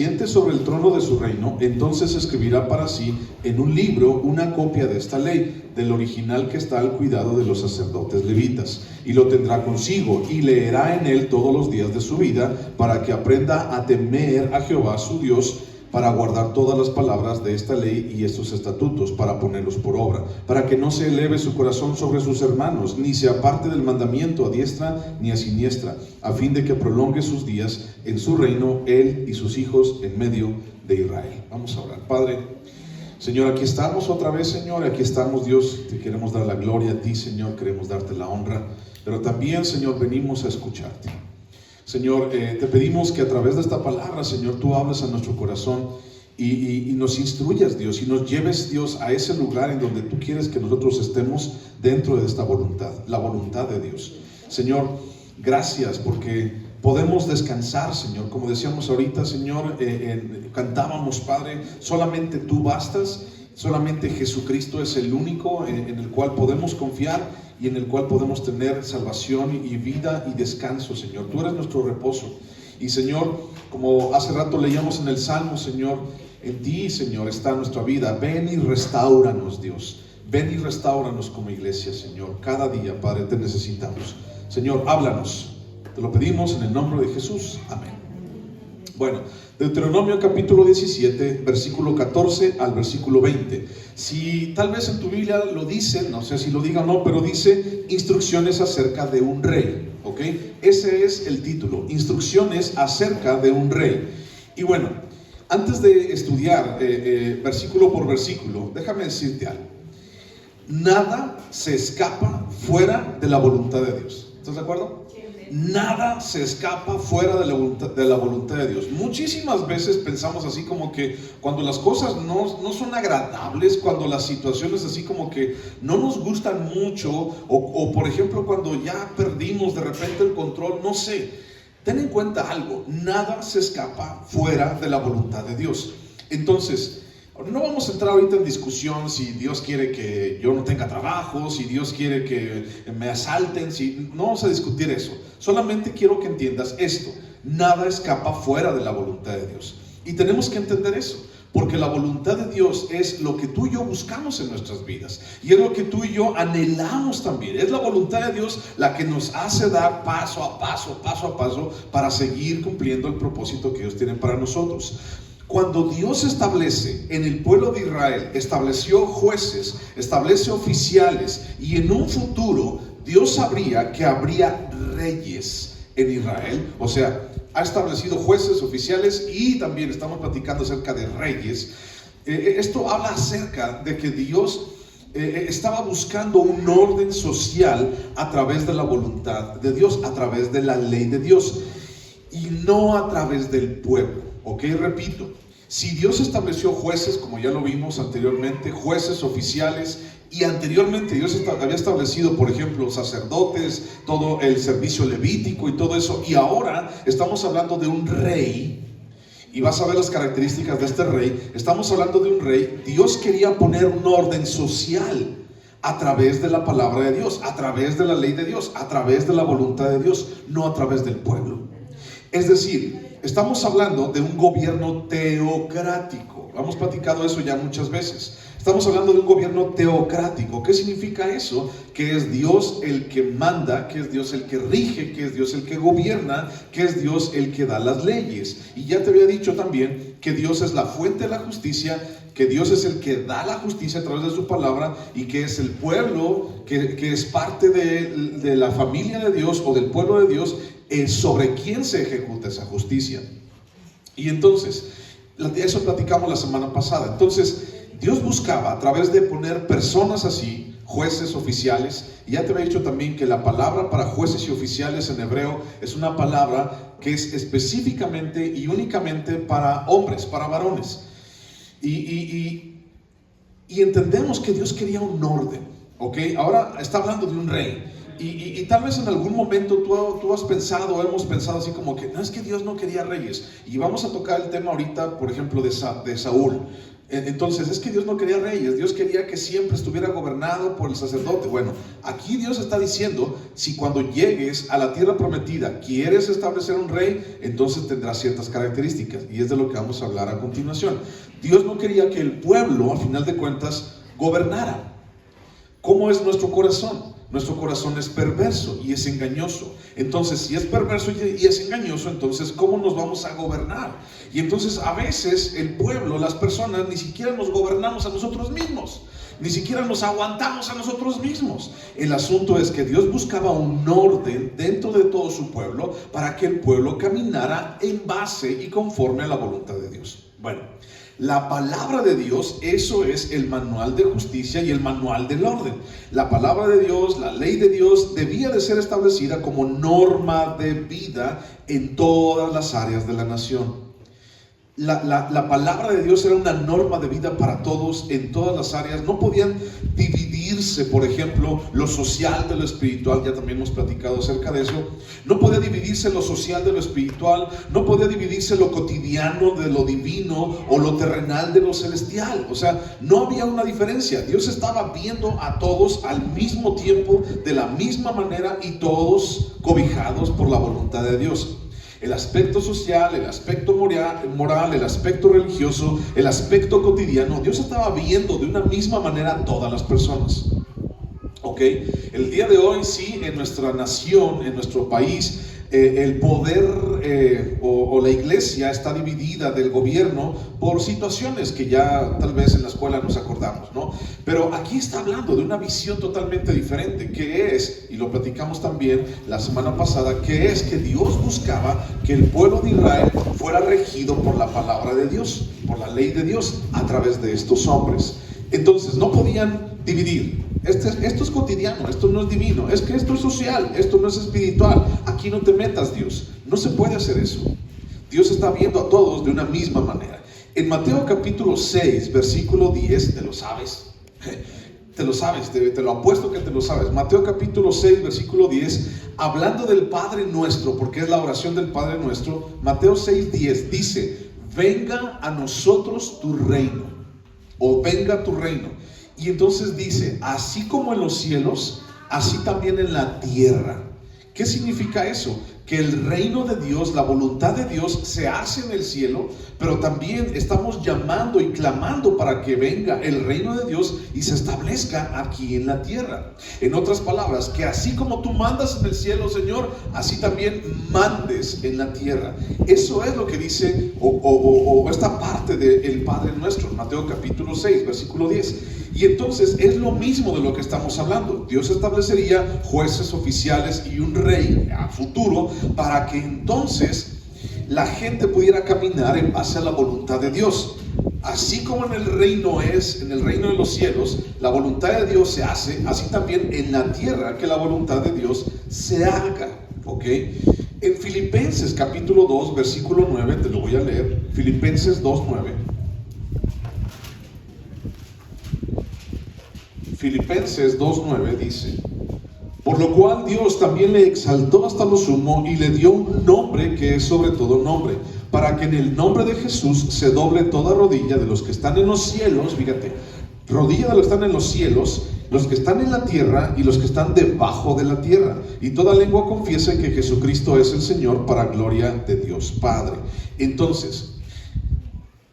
siente sobre el trono de su reino, entonces escribirá para sí en un libro una copia de esta ley, del original que está al cuidado de los sacerdotes levitas, y lo tendrá consigo, y leerá en él todos los días de su vida, para que aprenda a temer a Jehová su Dios, para guardar todas las palabras de esta ley y estos estatutos, para ponerlos por obra, para que no se eleve su corazón sobre sus hermanos, ni se aparte del mandamiento a diestra ni a siniestra, a fin de que prolongue sus días en su reino, él y sus hijos en medio de Israel. Vamos a orar. Padre, Señor, aquí estamos otra vez, Señor, aquí estamos, Dios, te queremos dar la gloria a ti, Señor, queremos darte la honra, pero también, Señor, venimos a escucharte. Señor, te pedimos que a través de esta palabra, Señor, tú hables a nuestro corazón y nos instruyas, Dios, y nos lleves, Dios, a ese lugar en donde tú quieres que nosotros estemos dentro de esta voluntad, la voluntad de Dios. Señor, gracias porque podemos descansar, Señor, como decíamos ahorita, Señor, cantábamos, Padre, solamente tú bastas, solamente Jesucristo es el único en el cual podemos confiar y en el cual podemos tener salvación y vida y descanso, Señor. Tú eres nuestro reposo. Y, Señor, como hace rato leíamos en el Salmo, Señor, en ti, Señor, está nuestra vida. Ven y restáuranos, Dios. Ven y restáuranos como iglesia, Señor. Cada día, Padre, te necesitamos. Señor, háblanos. Te lo pedimos en el nombre de Jesús. Amén. Bueno, Deuteronomio capítulo 17, versículo 14 al versículo 20. Si tal vez en tu Biblia lo dice, no sé si lo diga o no, pero dice instrucciones acerca de un rey, ¿ok? Ese es el título, instrucciones acerca de un rey. Y bueno, antes de estudiar versículo por versículo, déjame decirte algo. Nada se escapa fuera de la voluntad de Dios. ¿Estás de acuerdo? Nada se escapa fuera de la voluntad de Dios. Muchísimas veces pensamos así como que cuando las cosas no son agradables, cuando las situaciones así como que no nos gustan mucho, o por ejemplo cuando ya perdimos de repente el control, no sé. Ten en cuenta algo, nada se escapa fuera de la voluntad de Dios. Entonces, no vamos a entrar ahorita en discusión si Dios quiere que yo no tenga trabajo, si Dios quiere que me asalten, no vamos a discutir eso. Solamente quiero que entiendas esto, nada escapa fuera de la voluntad de Dios. Y tenemos que entender eso, porque la voluntad de Dios es lo que tú y yo buscamos en nuestras vidas. Y es lo que tú y yo anhelamos también. Es la voluntad de Dios la que nos hace dar paso a paso para seguir cumpliendo el propósito que Dios tiene para nosotros. Cuando Dios establece en el pueblo de Israel, estableció jueces, establece oficiales, y en un futuro Dios sabría que habría reyes en Israel. O sea, ha establecido jueces, oficiales, y también estamos platicando acerca de reyes. Esto habla acerca de que Dios estaba buscando un orden social a través de la voluntad de Dios, a través de la ley de Dios, y no a través del pueblo. Ok, repito, si Dios estableció jueces, como ya lo vimos anteriormente, jueces oficiales, y anteriormente Dios había establecido, por ejemplo, sacerdotes, todo el servicio levítico y todo eso, y ahora estamos hablando de un rey, y vas a ver las características de este rey. Estamos hablando de un rey. Dios quería poner un orden social a través de la palabra de Dios, a través de la ley de Dios, a través de la voluntad de Dios, no a través del pueblo. Es decir, estamos hablando de un gobierno teocrático. Hemos platicado eso ya muchas veces. Estamos hablando de un gobierno teocrático. ¿Qué significa eso? Que es Dios el que manda, que es Dios el que rige, que es Dios el que gobierna, que es Dios el que da las leyes. Y ya te había dicho también que Dios es la fuente de la justicia, que Dios es el que da la justicia a través de su palabra, y que es el pueblo que es parte de la familia de Dios o del pueblo de Dios, sobre quién se ejecuta esa justicia. Y entonces, eso platicamos la semana pasada. Entonces, Dios buscaba a través de poner personas así, jueces oficiales, y ya te había dicho también que la palabra para jueces y oficiales en hebreo es una palabra que es específicamente y únicamente para hombres, para varones. Y entendemos que Dios quería un orden, ¿ok? Ahora está hablando de un rey. Y tal vez en algún momento tú has pensado o hemos pensado así como que no, es que Dios no quería reyes. Y vamos a tocar el tema ahorita, por ejemplo, de Saúl. Entonces, es que Dios no quería reyes, Dios quería que siempre estuviera gobernado por el sacerdote. Bueno, aquí Dios está diciendo, si cuando llegues a la tierra prometida quieres establecer un rey, entonces tendrás ciertas características, y es de lo que vamos a hablar a continuación. Dios no quería que el pueblo, a final de cuentas, gobernara. ¿Cómo es nuestro corazón? Nuestro corazón es perverso y es engañoso. Entonces, si es perverso y es engañoso, entonces, ¿cómo nos vamos a gobernar? Y entonces, a veces, el pueblo, las personas, ni siquiera nos gobernamos a nosotros mismos. Ni siquiera nos aguantamos a nosotros mismos. El asunto es que Dios buscaba un orden dentro de todo su pueblo para que el pueblo caminara en base y conforme a la voluntad de Dios. Bueno, la palabra de Dios, eso es el manual de justicia y el manual del orden. La palabra de Dios, la ley de Dios, debía de ser establecida como norma de vida en todas las áreas de la nación. La palabra de Dios era una norma de vida para todos en todas las áreas. No podían dividirse, por ejemplo, lo social de lo espiritual. Ya también hemos platicado acerca de eso. No podía dividirse lo social de lo espiritual. No podía dividirse lo cotidiano de lo divino o lo terrenal de lo celestial. O sea, no había una diferencia. Dios estaba viendo a todos al mismo tiempo, de la misma manera, y todos cobijados por la voluntad de Dios. El aspecto social, el aspecto moral, el aspecto religioso, el aspecto cotidiano, Dios estaba viendo de una misma manera a todas las personas. ¿Ok? El día de hoy, sí, en nuestra nación, en nuestro país, el poder o la iglesia está dividida del gobierno por situaciones que ya tal vez en la escuela nos acordamos, ¿no? Pero aquí está hablando de una visión totalmente diferente, que es, y lo platicamos también la semana pasada, que es que Dios buscaba que el pueblo de Israel fuera regido por la palabra de Dios, por la ley de Dios, a través de estos hombres. Entonces no podían dividir. Esto es cotidiano, esto no es divino, es que esto es social, esto no es espiritual, aquí no te metas, Dios. No se puede hacer eso. Dios está viendo a todos de una misma manera. En Mateo capítulo 6, versículo 10, te lo sabes, te lo apuesto que te lo sabes. Mateo capítulo 6, versículo 10, hablando del Padre Nuestro, porque es la oración del Padre Nuestro. Mateo 6, 10 dice: venga a nosotros tu reino, o venga tu reino. Y entonces dice, así como en los cielos, así también en la tierra. ¿Qué significa eso? Que el reino de Dios, la voluntad de Dios se hace en el cielo, pero también estamos llamando y clamando para que venga el reino de Dios y se establezca aquí en la tierra. En otras palabras, que así como tú mandas en el cielo, Señor, así también mandes en la tierra. Eso es lo que dice o esta parte del Padre Nuestro, Mateo capítulo 6, versículo 10. Y entonces es lo mismo de lo que estamos hablando. Dios establecería jueces oficiales y un rey a futuro para que entonces la gente pudiera caminar en base a la voluntad de Dios. Así como en el reino de los cielos, la voluntad de Dios se hace, así también en la tierra que la voluntad de Dios se haga. ¿Ok? En Filipenses capítulo 2, versículo 9, te lo voy a leer. Filipenses 2, 9. Filipenses 2:9 dice: por lo cual Dios también le exaltó hasta lo sumo y le dio un nombre que es sobre todo nombre, para que en el nombre de Jesús se doble toda rodilla de los que están en los cielos, fíjate, rodilla de los que están en los cielos, los que están en la tierra y los que están debajo de la tierra, y toda lengua confiese que Jesucristo es el Señor, para gloria de Dios Padre. Entonces,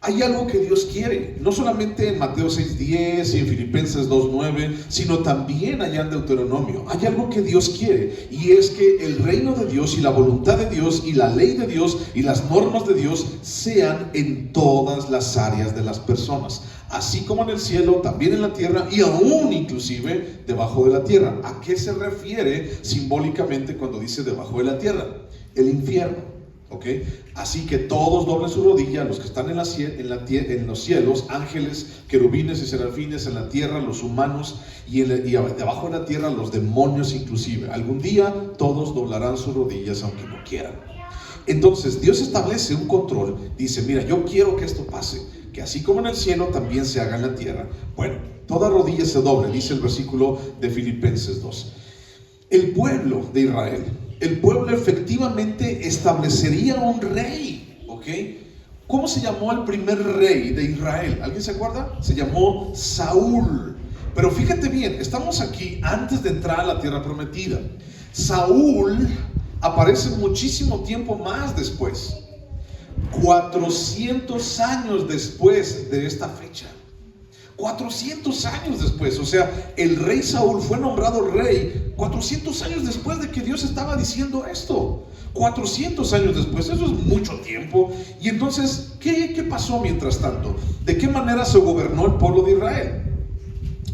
hay algo que Dios quiere, no solamente en Mateo 6:10 y en Filipenses 2:9, sino también allá en Deuteronomio. Hay algo que Dios quiere, y es que el reino de Dios y la voluntad de Dios y la ley de Dios y las normas de Dios sean en todas las áreas de las personas, así como en el cielo, también en la tierra y aún inclusive debajo de la tierra. ¿A qué se refiere simbólicamente cuando dice debajo de la tierra? El infierno. ¿Okay? Así que todos doblen su rodilla, los que están en los cielos, ángeles, querubines y serafines, en la tierra los humanos, y debajo de la tierra los demonios inclusive. Algún día todos doblarán sus rodillas aunque no quieran. Entonces Dios establece un control, dice: mira, yo quiero que esto pase, que así como en el cielo también se haga en la tierra. Bueno, toda rodilla se doble, dice el versículo de Filipenses 2. el pueblo de Israel, el pueblo efectivamente establecería un rey, ¿ok? ¿Cómo se llamó el primer rey de Israel? ¿Alguien se acuerda? Se llamó Saúl. Pero fíjate bien, estamos aquí antes de entrar a la tierra prometida. Saúl aparece muchísimo tiempo más después, 400 años después de esta fecha. 400 años después, o sea, el rey Saúl fue nombrado rey 400 años después de que Dios estaba diciendo esto. 400 años después, eso es mucho tiempo. Y entonces, ¿qué pasó mientras tanto? ¿De qué manera se gobernó el pueblo de Israel?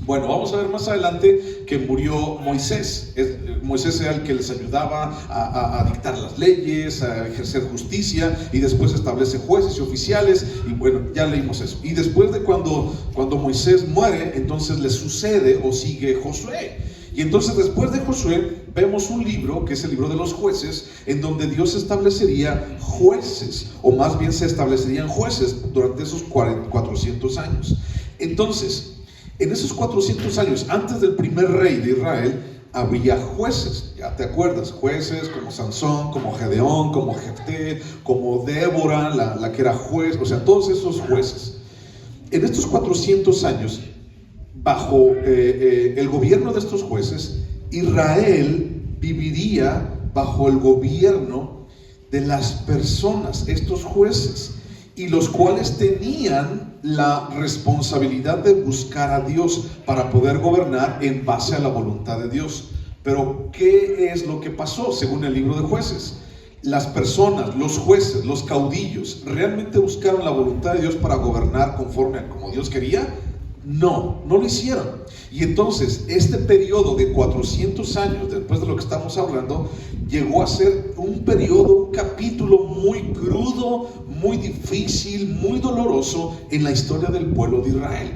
Bueno, vamos a ver más adelante que murió Moisés. Moisés era el que les ayudaba a dictar las leyes, a ejercer justicia, y después establece jueces y oficiales, y bueno, ya leímos eso. Y después de cuando Moisés muere, entonces le sucede o sigue Josué. Y entonces después de Josué vemos un libro, que es el libro de los jueces, en donde Dios establecería jueces, o más bien se establecerían jueces durante esos 400 años. Entonces, en esos 400 años, antes del primer rey de Israel, había jueces, ya te acuerdas, jueces como Sansón, como Gedeón, como Jefté, como Débora, la que era juez, o sea, todos esos jueces. En estos 400 años, bajo el gobierno de estos jueces, Israel viviría bajo el gobierno de las personas, estos jueces, y los cuales tenían la responsabilidad de buscar a Dios para poder gobernar en base a la voluntad de Dios. Pero ¿qué es lo que pasó según el libro de Jueces? Las personas, los jueces, los caudillos, ¿realmente buscaron la voluntad de Dios para gobernar conforme a como Dios quería? No lo hicieron. Y entonces este periodo de 400 años después de lo que estamos hablando llegó a ser un periodo, un capítulo muy crudo, muy difícil, muy doloroso en la historia del pueblo de Israel.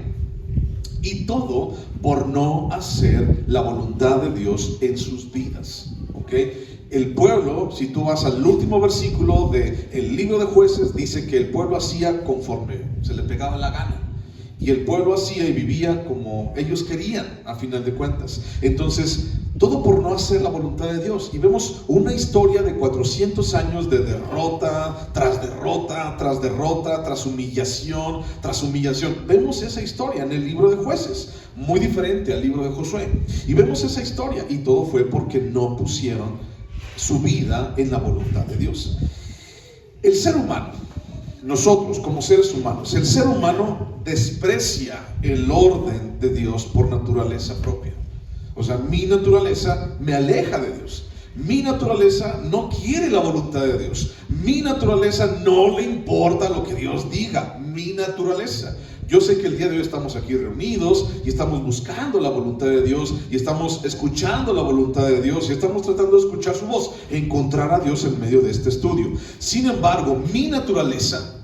Y todo por no hacer la voluntad de Dios en sus vidas, ¿ok? El pueblo, si tú vas al último versículo del libro de Jueces, dice que el pueblo hacía conforme se le pegaba la gana. Y el pueblo hacía y vivía como ellos querían, a final de cuentas. Entonces, todo por no hacer la voluntad de Dios. Y vemos una historia de 400 años de derrota, tras derrota, tras derrota, tras humillación, tras humillación. Vemos esa historia en el libro de Jueces, muy diferente al libro de Josué. Y vemos esa historia, y todo fue porque no pusieron su vida en la voluntad de Dios. El ser humano, nosotros como seres humanos, el ser humano desprecia el orden de Dios por naturaleza propia. O sea, mi naturaleza me aleja de Dios. Mi naturaleza no quiere la voluntad de Dios. Mi naturaleza no le importa lo que Dios diga. Mi naturaleza. Yo sé que el día de hoy estamos aquí reunidos y estamos buscando la voluntad de Dios y estamos escuchando la voluntad de Dios y estamos tratando de escuchar su voz, encontrar a Dios en medio de este estudio. Sin embargo, mi naturaleza,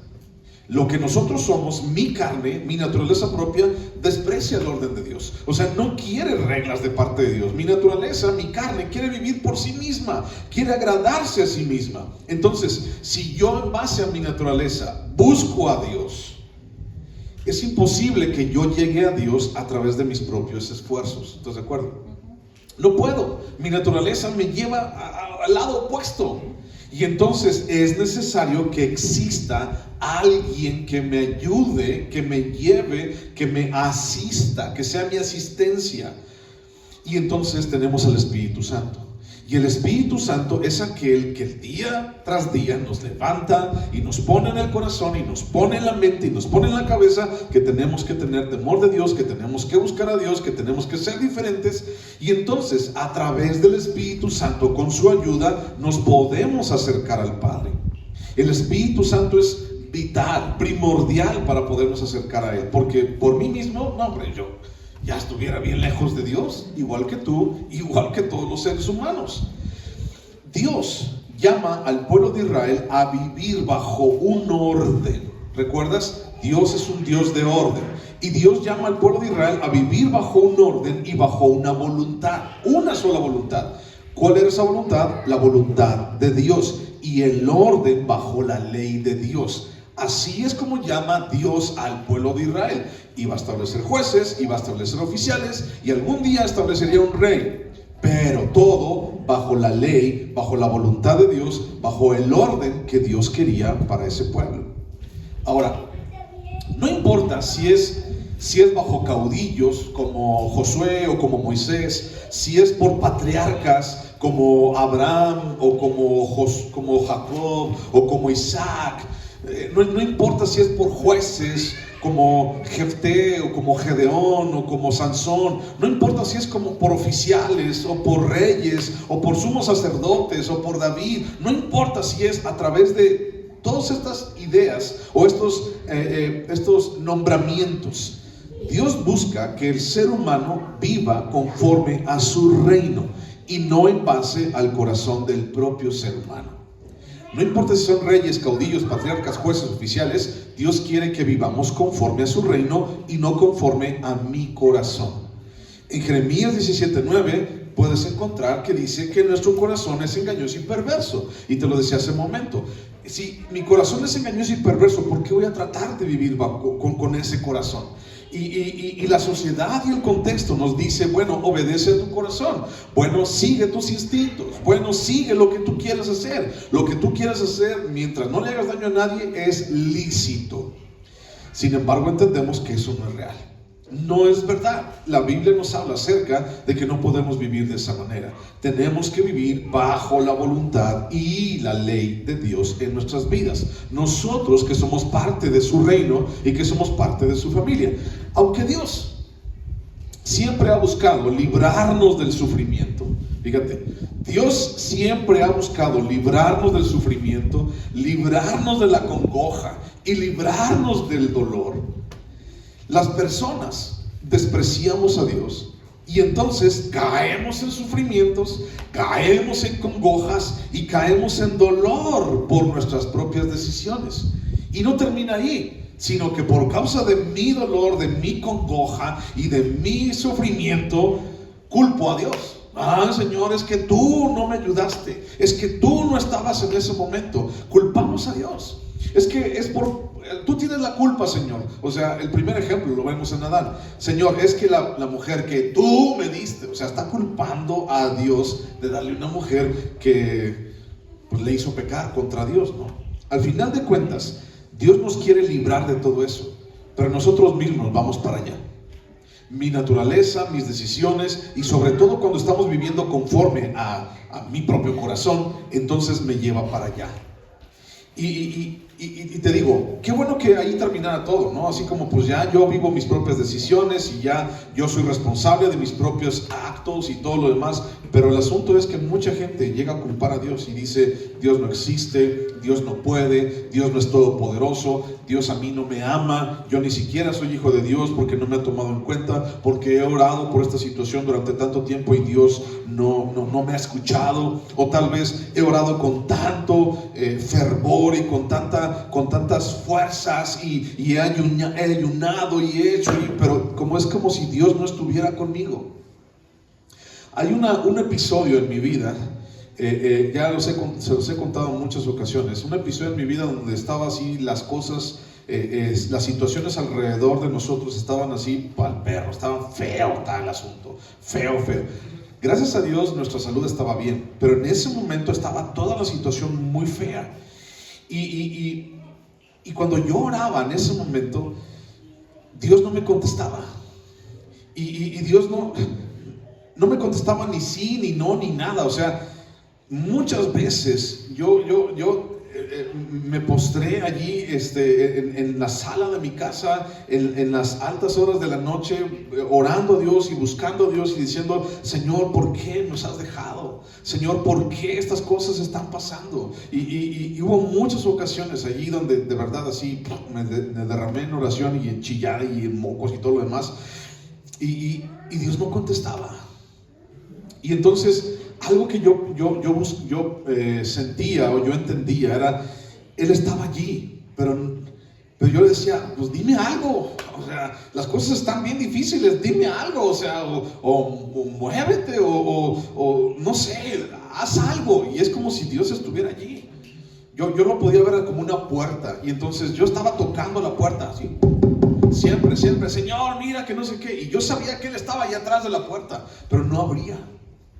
lo que nosotros somos, mi carne, mi naturaleza propia, desprecia el orden de Dios. O sea, no quiere reglas de parte de Dios. Mi naturaleza, mi carne, quiere vivir por sí misma, quiere agradarse a sí misma. Entonces, si yo en base a mi naturaleza busco a Dios, es imposible que yo llegue a Dios a través de mis propios esfuerzos. ¿Estás de acuerdo? No puedo. Mi naturaleza me lleva al lado opuesto. Y entonces es necesario que exista alguien que me ayude, que me lleve, que me asista, que sea mi asistencia. Y entonces tenemos al Espíritu Santo. Y el Espíritu Santo es aquel que día tras día nos levanta y nos pone en el corazón y nos pone en la mente y nos pone en la cabeza que tenemos que tener temor de Dios, que tenemos que buscar a Dios, que tenemos que ser diferentes. Y entonces a través del Espíritu Santo, con su ayuda, nos podemos acercar al Padre. El Espíritu Santo es vital, primordial para podernos acercar a Él, porque por mí mismo, no hombre, yo ya estuviera bien lejos de Dios, igual que tú, igual que todos los seres humanos. Dios llama al pueblo de Israel a vivir bajo un orden. ¿Recuerdas? Dios es un Dios de orden. Y Dios llama al pueblo de Israel a vivir bajo un orden y bajo una voluntad, una sola voluntad. ¿Cuál era esa voluntad? La voluntad de Dios y el orden bajo la ley de Dios. Así es como llama Dios al pueblo de Israel. Iba a establecer jueces, iba a establecer oficiales y algún día establecería un rey. pero todo bajo la ley, bajo la voluntad de Dios, bajo el orden que Dios quería para ese pueblo. Ahora, no importa si es bajo caudillos como Josué o como Moisés, si es por patriarcas como Abraham o como Jacob o como Isaac, no importa si es por jueces como Jefté o como Gedeón o como Sansón, no importa si es como por oficiales o por reyes o por sumos sacerdotes o por David, no importa si es a través de todas estas ideas o estos nombramientos. Dios busca que el ser humano viva conforme a su reino y no en base al corazón del propio ser humano. No importa si son reyes, caudillos, patriarcas, jueces, oficiales, Dios quiere que vivamos conforme a su reino y no conforme a mi corazón. En Jeremías 17:9 puedes encontrar que dice que nuestro corazón es engañoso y perverso. Y te lo decía hace un momento. Si mi corazón es engañoso y perverso, ¿por qué voy a tratar de vivir con ese corazón? Y la sociedad y el contexto nos dice, bueno, obedece a tu corazón, bueno, sigue tus instintos, bueno, sigue lo que tú quieras hacer. Lo que tú quieras hacer mientras no le hagas daño a nadie es lícito. Sin embargo, entendemos que eso no es real. No es verdad. La Biblia nos habla acerca de que no podemos vivir de esa manera. Tenemos que vivir bajo la voluntad y la ley de Dios en nuestras vidas. Nosotros que somos parte de su reino y que somos parte de su familia. Aunque Dios siempre ha buscado librarnos del sufrimiento. Fíjate, Dios siempre ha buscado librarnos del sufrimiento, librarnos de la congoja y librarnos del dolor. Las personas despreciamos a Dios y entonces caemos en sufrimientos, caemos en congojas y caemos en dolor por nuestras propias decisiones. Y no termina ahí, sino que por causa de mi dolor, de mi congoja y de mi sufrimiento, culpo a Dios. Señor, es que tú no me ayudaste, es que tú no estabas en ese momento. Culpamos a Dios. Tú tienes la culpa, Señor. O sea, el primer ejemplo lo vemos en Adán. Señor, es que la mujer que tú me diste, o sea, está culpando a Dios de darle una mujer que pues, le hizo pecar contra Dios, ¿no? Al final de cuentas, Dios nos quiere librar de todo eso, pero nosotros mismos vamos para allá. Mi naturaleza, mis decisiones y sobre todo cuando estamos viviendo conforme a mi propio corazón, entonces me lleva para allá. Y te digo, qué bueno que ahí terminara todo, ¿no? Así como pues ya yo vivo mis propias decisiones y ya yo soy responsable de mis propios actos y todo lo demás. Pero el asunto es que mucha gente llega a culpar a Dios y dice, Dios no existe, Dios no puede, Dios no es todopoderoso, Dios a mí no me ama, yo ni siquiera soy hijo de Dios porque no me ha tomado en cuenta, porque he orado por esta situación durante tanto tiempo y Dios no me ha escuchado, o tal vez he orado con tanto fervor y con tantas fuerzas y he ayunado y he hecho, pero es como si Dios no estuviera conmigo. Hay un episodio en mi vida, ya se los he contado en muchas ocasiones, un episodio en mi vida donde estaba así las cosas, las situaciones alrededor de nosotros estaban así pa'l perro, estaban feo, estaba el asunto, feo. Gracias a Dios nuestra salud estaba bien, pero en ese momento estaba toda la situación muy fea. Y cuando yo oraba en ese momento, Dios no me contestaba. Y Dios no me contestaba ni sí, ni no, ni nada. O sea, muchas veces yo me postré allí en la sala de mi casa en las altas horas de la noche, orando a Dios y buscando a Dios y diciendo, Señor, ¿por qué nos has dejado? Señor, ¿por qué estas cosas están pasando? Y hubo muchas ocasiones allí donde de verdad así me derramé en oración y en chillar y en mocos y todo lo demás, y Dios no contestaba. Y entonces algo que yo sentía o yo entendía era, Él estaba allí, pero yo le decía, pues dime algo, o sea, las cosas están bien difíciles, dime algo, o sea, o muévete, o no sé, haz algo. Y es como si Dios estuviera allí. Yo lo podía ver como una puerta, y entonces yo estaba tocando la puerta, así, siempre, Señor, mira que no sé qué, y yo sabía que Él estaba allá atrás de la puerta, pero no abría.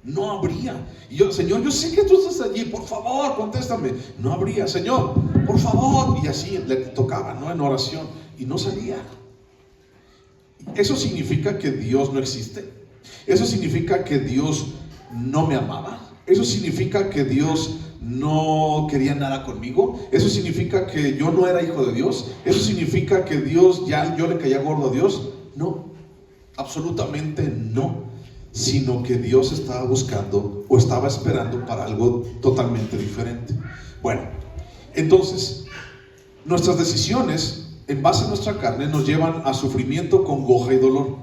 No habría. Y yo, Señor, yo sé que tú estás allí, por favor, contéstame. No habría, Señor, por favor. Y así le tocaba, ¿no? En oración. Y no salía. ¿Eso significa que Dios no existe? ¿Eso significa que Dios no me amaba? ¿Eso significa que Dios no quería nada conmigo? ¿Eso significa que yo no era hijo de Dios? ¿Eso significa que Dios, ya yo le caía gordo a Dios? No, absolutamente no. Sino que Dios estaba buscando o estaba esperando para algo totalmente diferente. Bueno, entonces, nuestras decisiones en base a nuestra carne nos llevan a sufrimiento, congoja y dolor.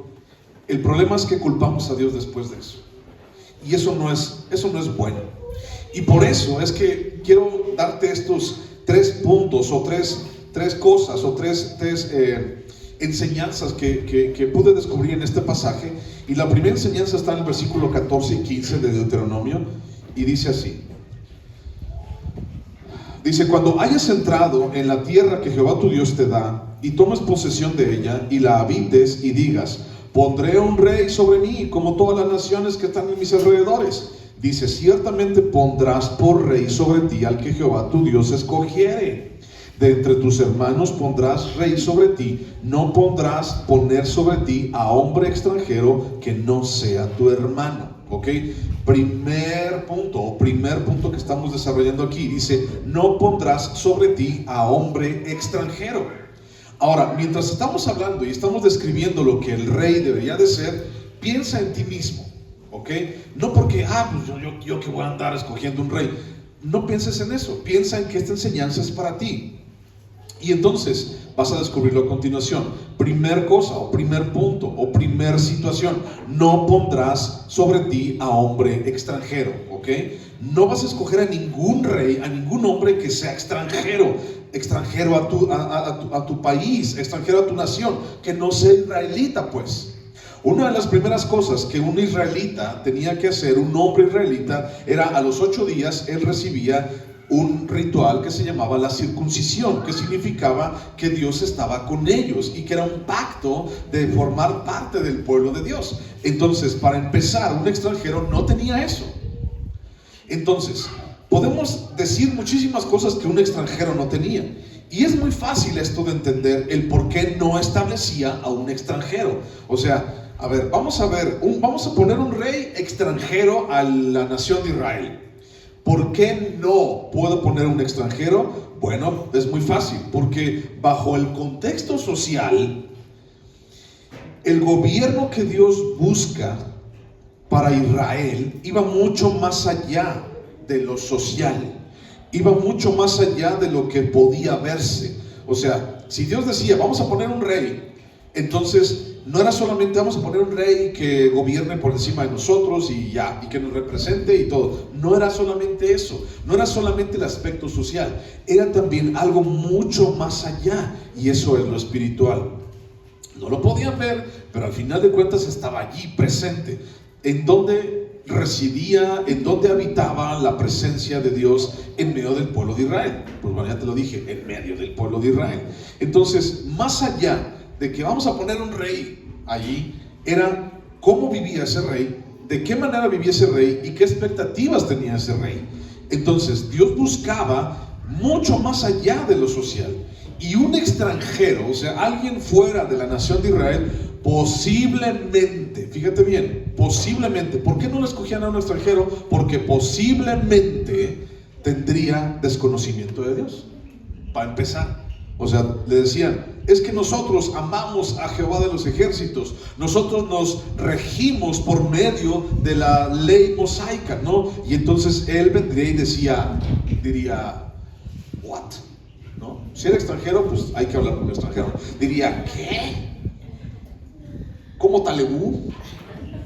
El problema es que culpamos a Dios después de eso. Y eso no es bueno. Y por eso es que quiero darte estos 3 puntos o tres cosas o tres enseñanzas que pude descubrir en este pasaje. Y la primera enseñanza está en el versículo 14 y 15 de Deuteronomio, y dice así. Dice: cuando hayas entrado en la tierra que Jehová tu Dios te da, y tomes posesión de ella, y la habites, y digas: pondré un rey sobre mí, como todas las naciones que están en mis alrededores. Dice: ciertamente pondrás por rey sobre ti al que Jehová tu Dios escogiere. De entre tus hermanos pondrás rey sobre ti. No pondrás poner sobre ti a hombre extranjero que no sea tu hermano. ¿Ok? Primer punto que estamos desarrollando aquí. Dice: no pondrás sobre ti a hombre extranjero. Ahora, mientras estamos hablando y estamos describiendo lo que el rey debería de ser, piensa en ti mismo. ¿Ok? No porque, pues yo que voy a andar escogiendo un rey. No pienses en eso. Piensa en que esta enseñanza es para ti. Y entonces vas a descubrirlo a continuación. Primer cosa, o primer punto, o primer situación: no pondrás sobre ti a hombre extranjero. ¿Ok? No vas a escoger a ningún rey, a ningún hombre que sea extranjero a tu país, extranjero a tu nación, que no sea israelita, pues. Una de las primeras cosas que un israelita tenía que hacer, un hombre israelita, era a los 8 días él recibía un ritual que se llamaba la circuncisión, que significaba que Dios estaba con ellos y que era un pacto de formar parte del pueblo de Dios. Entonces, para empezar, un extranjero no tenía eso. Entonces, podemos decir muchísimas cosas que un extranjero no tenía. Y es muy fácil esto de entender el por qué no establecía a un extranjero. O sea, a ver, vamos a poner un rey extranjero a la nación de Israel. ¿Por qué no puedo poner un extranjero? Bueno, es muy fácil, porque bajo el contexto social, el gobierno que Dios busca para Israel iba mucho más allá de lo social, iba mucho más allá de lo que podía verse. O sea, si Dios decía: vamos a poner un rey, entonces no era solamente vamos a poner un rey que gobierne por encima de nosotros y ya, y que nos represente y todo. No era solamente eso, no era solamente el aspecto social, era también algo mucho más allá, y eso es lo espiritual. No lo podían ver, pero al final de cuentas estaba allí presente, en donde residía, en donde habitaba la presencia de Dios en medio del pueblo de Israel. Pues bueno, ya te lo dije, en medio del pueblo de Israel. Entonces, más allá de que vamos a poner un rey allí, era cómo vivía ese rey, de qué manera vivía ese rey y qué expectativas tenía ese rey. Entonces Dios buscaba mucho más allá de lo social. Y un extranjero, o sea, alguien fuera de la nación de Israel, posiblemente, fíjate bien, posiblemente, ¿por qué no le escogían a un extranjero? Porque posiblemente tendría desconocimiento de Dios, para empezar. O sea, le decían: es que nosotros amamos a Jehová de los ejércitos, nosotros nos regimos por medio de la ley mosaica, ¿no? Y entonces él vendría y diría, ¿what? ¿No? Si era extranjero, pues hay que hablar con un extranjero. Diría, ¿qué? ¿Cómo talebú?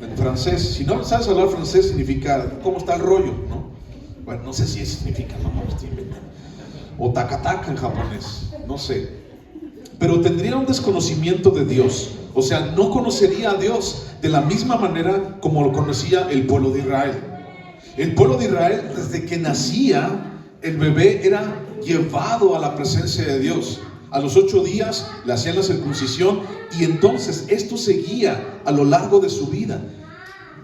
En francés. Si no sabes hablar francés, significa ¿cómo está el rollo? ¿No? Bueno, no sé si eso significa, no me estoy inventando. O takataka en japonés, no sé. Pero tendría un desconocimiento de Dios. O sea, no conocería a Dios de la misma manera como lo conocía el pueblo de Israel. El pueblo de Israel, desde que nacía, el bebé era llevado a la presencia de Dios. A los 8 días le hacían la circuncisión, y entonces esto seguía a lo largo de su vida,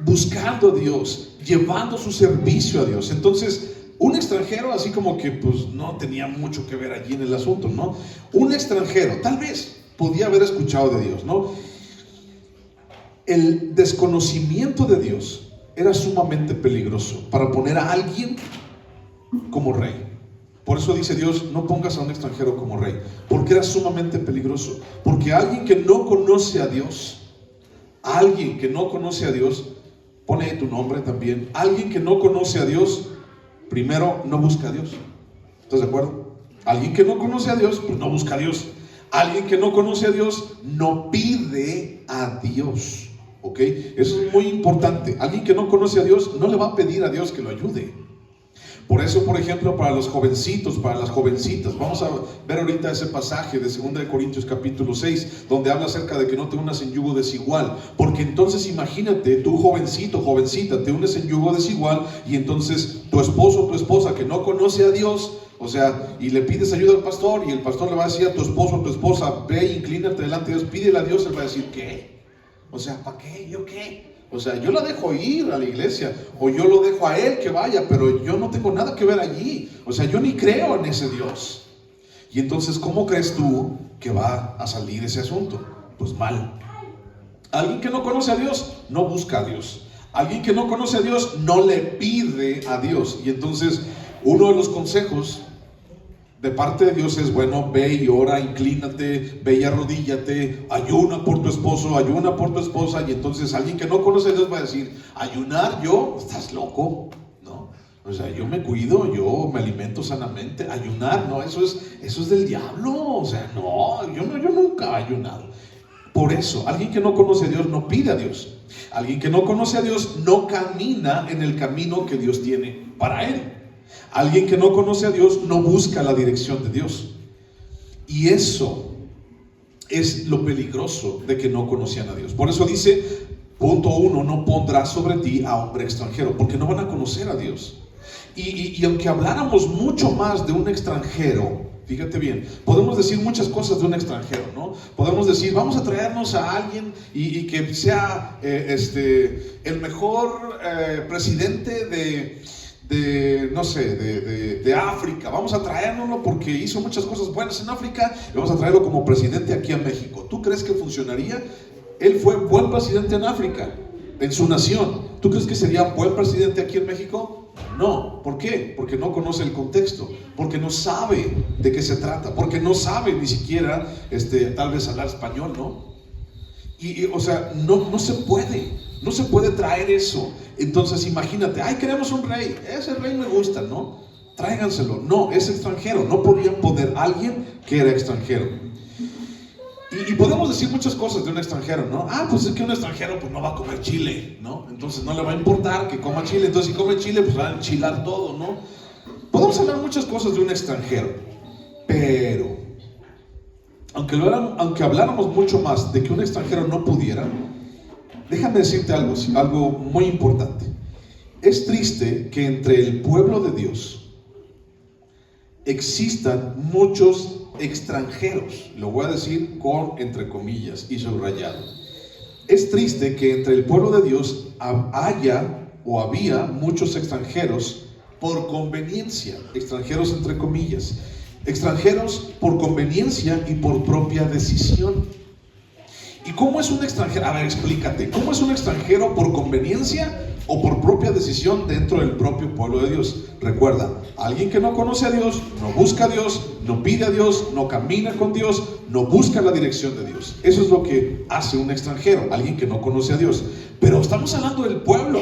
buscando a Dios, llevando su servicio a Dios. Entonces, un extranjero así como que pues no tenía mucho que ver allí en el asunto, ¿no? Un extranjero tal vez podía haber escuchado de Dios, ¿no? El desconocimiento de Dios era sumamente peligroso para poner a alguien como rey. Por eso dice Dios, no pongas a un extranjero como rey, porque era sumamente peligroso. Porque alguien que no conoce a Dios, pone ahí tu nombre también, alguien que no conoce a Dios, primero no busca a Dios. ¿Estás de acuerdo? Alguien que no conoce a Dios, pues no busca a Dios. Alguien que no conoce a Dios, no pide a Dios. ¿Ok? Eso es muy importante. Alguien que no conoce a Dios, no le va a pedir a Dios que lo ayude. Por eso, por ejemplo, para los jovencitos, para las jovencitas, vamos a ver ahorita ese pasaje de 2 Corintios capítulo 6, donde habla acerca de que no te unas en yugo desigual. Porque entonces imagínate, tú jovencito, jovencita, te unes en yugo desigual y entonces tu esposo o tu esposa que no conoce a Dios, o sea, y le pides ayuda al pastor y el pastor le va a decir a tu esposo o tu esposa, ve, inclínate delante de Dios, pídele a Dios, él va a decir, ¿qué? O sea, ¿para qué? ¿Yo qué? O sea, yo la dejo ir a la iglesia o yo lo dejo a él que vaya, pero yo no tengo nada que ver allí. O sea, yo ni creo en ese Dios. Y entonces, ¿cómo crees tú que va a salir ese asunto? Pues mal. Alguien que no conoce a Dios, no busca a Dios. Alguien que no conoce a Dios, no le pide a Dios. Y entonces, uno de los consejos de parte de Dios es, bueno, ve y ora, inclínate, ve y arrodíllate, ayuna por tu esposo, ayuna por tu esposa. Y entonces alguien que no conoce a Dios va a decir, ayunar yo, ¿estás loco? ¿No? O sea, yo me cuido, yo me alimento sanamente. Ayunar, no, eso es del diablo. O sea, no, yo nunca he ayunado. Por eso, alguien que no conoce a Dios no pide a Dios. Alguien que no conoce a Dios no camina en el camino que Dios tiene para él. Alguien que no conoce a Dios no busca la dirección de Dios. Y eso es lo peligroso de que no conocían a Dios. Por eso dice, punto 1, no pondrás sobre ti a hombre extranjero, porque no van a conocer a Dios. Y aunque habláramos mucho más de un extranjero, fíjate bien, podemos decir muchas cosas de un extranjero, ¿no? Podemos decir, vamos a traernos a alguien y que sea el mejor presidente de África. Vamos a traérnoslo porque hizo muchas cosas buenas en África y vamos a traerlo como presidente aquí a México. ¿Tú crees que funcionaría? Él fue buen presidente en África, en su nación. ¿Tú crees que sería buen presidente aquí en México? No. ¿Por qué? Porque no conoce el contexto, porque no sabe de qué se trata, porque no sabe ni siquiera tal vez hablar español, ¿no? O sea, no se puede traer eso. Entonces imagínate, queremos un rey, ese rey me gusta, ¿no? Tráiganselo. No, es extranjero. No podían poner a alguien que era extranjero. Y podemos decir muchas cosas de un extranjero, ¿no? Pues es que un extranjero pues no va a comer chile, ¿no? Entonces no le va a importar que coma chile. Entonces si come chile pues va a enchilar todo, ¿no? Podemos hablar muchas cosas de un extranjero, pero aunque habláramos mucho más de que un extranjero no pudiera, déjame decirte algo muy importante. Es triste que entre el pueblo de Dios existan muchos extranjeros. Lo voy a decir con entre comillas y subrayado. Es triste que entre el pueblo de Dios había muchos extranjeros por conveniencia. Extranjeros entre comillas. Extranjeros por conveniencia y por propia decisión. ¿Y cómo es un extranjero? A ver, explícate. ¿Cómo es un extranjero por conveniencia o por propia decisión dentro del propio pueblo de Dios? Recuerda, alguien que no conoce a Dios, no busca a Dios, no pide a Dios, no camina con Dios, no busca la dirección de Dios. Eso es lo que hace un extranjero, alguien que no conoce a Dios. Pero estamos hablando del pueblo.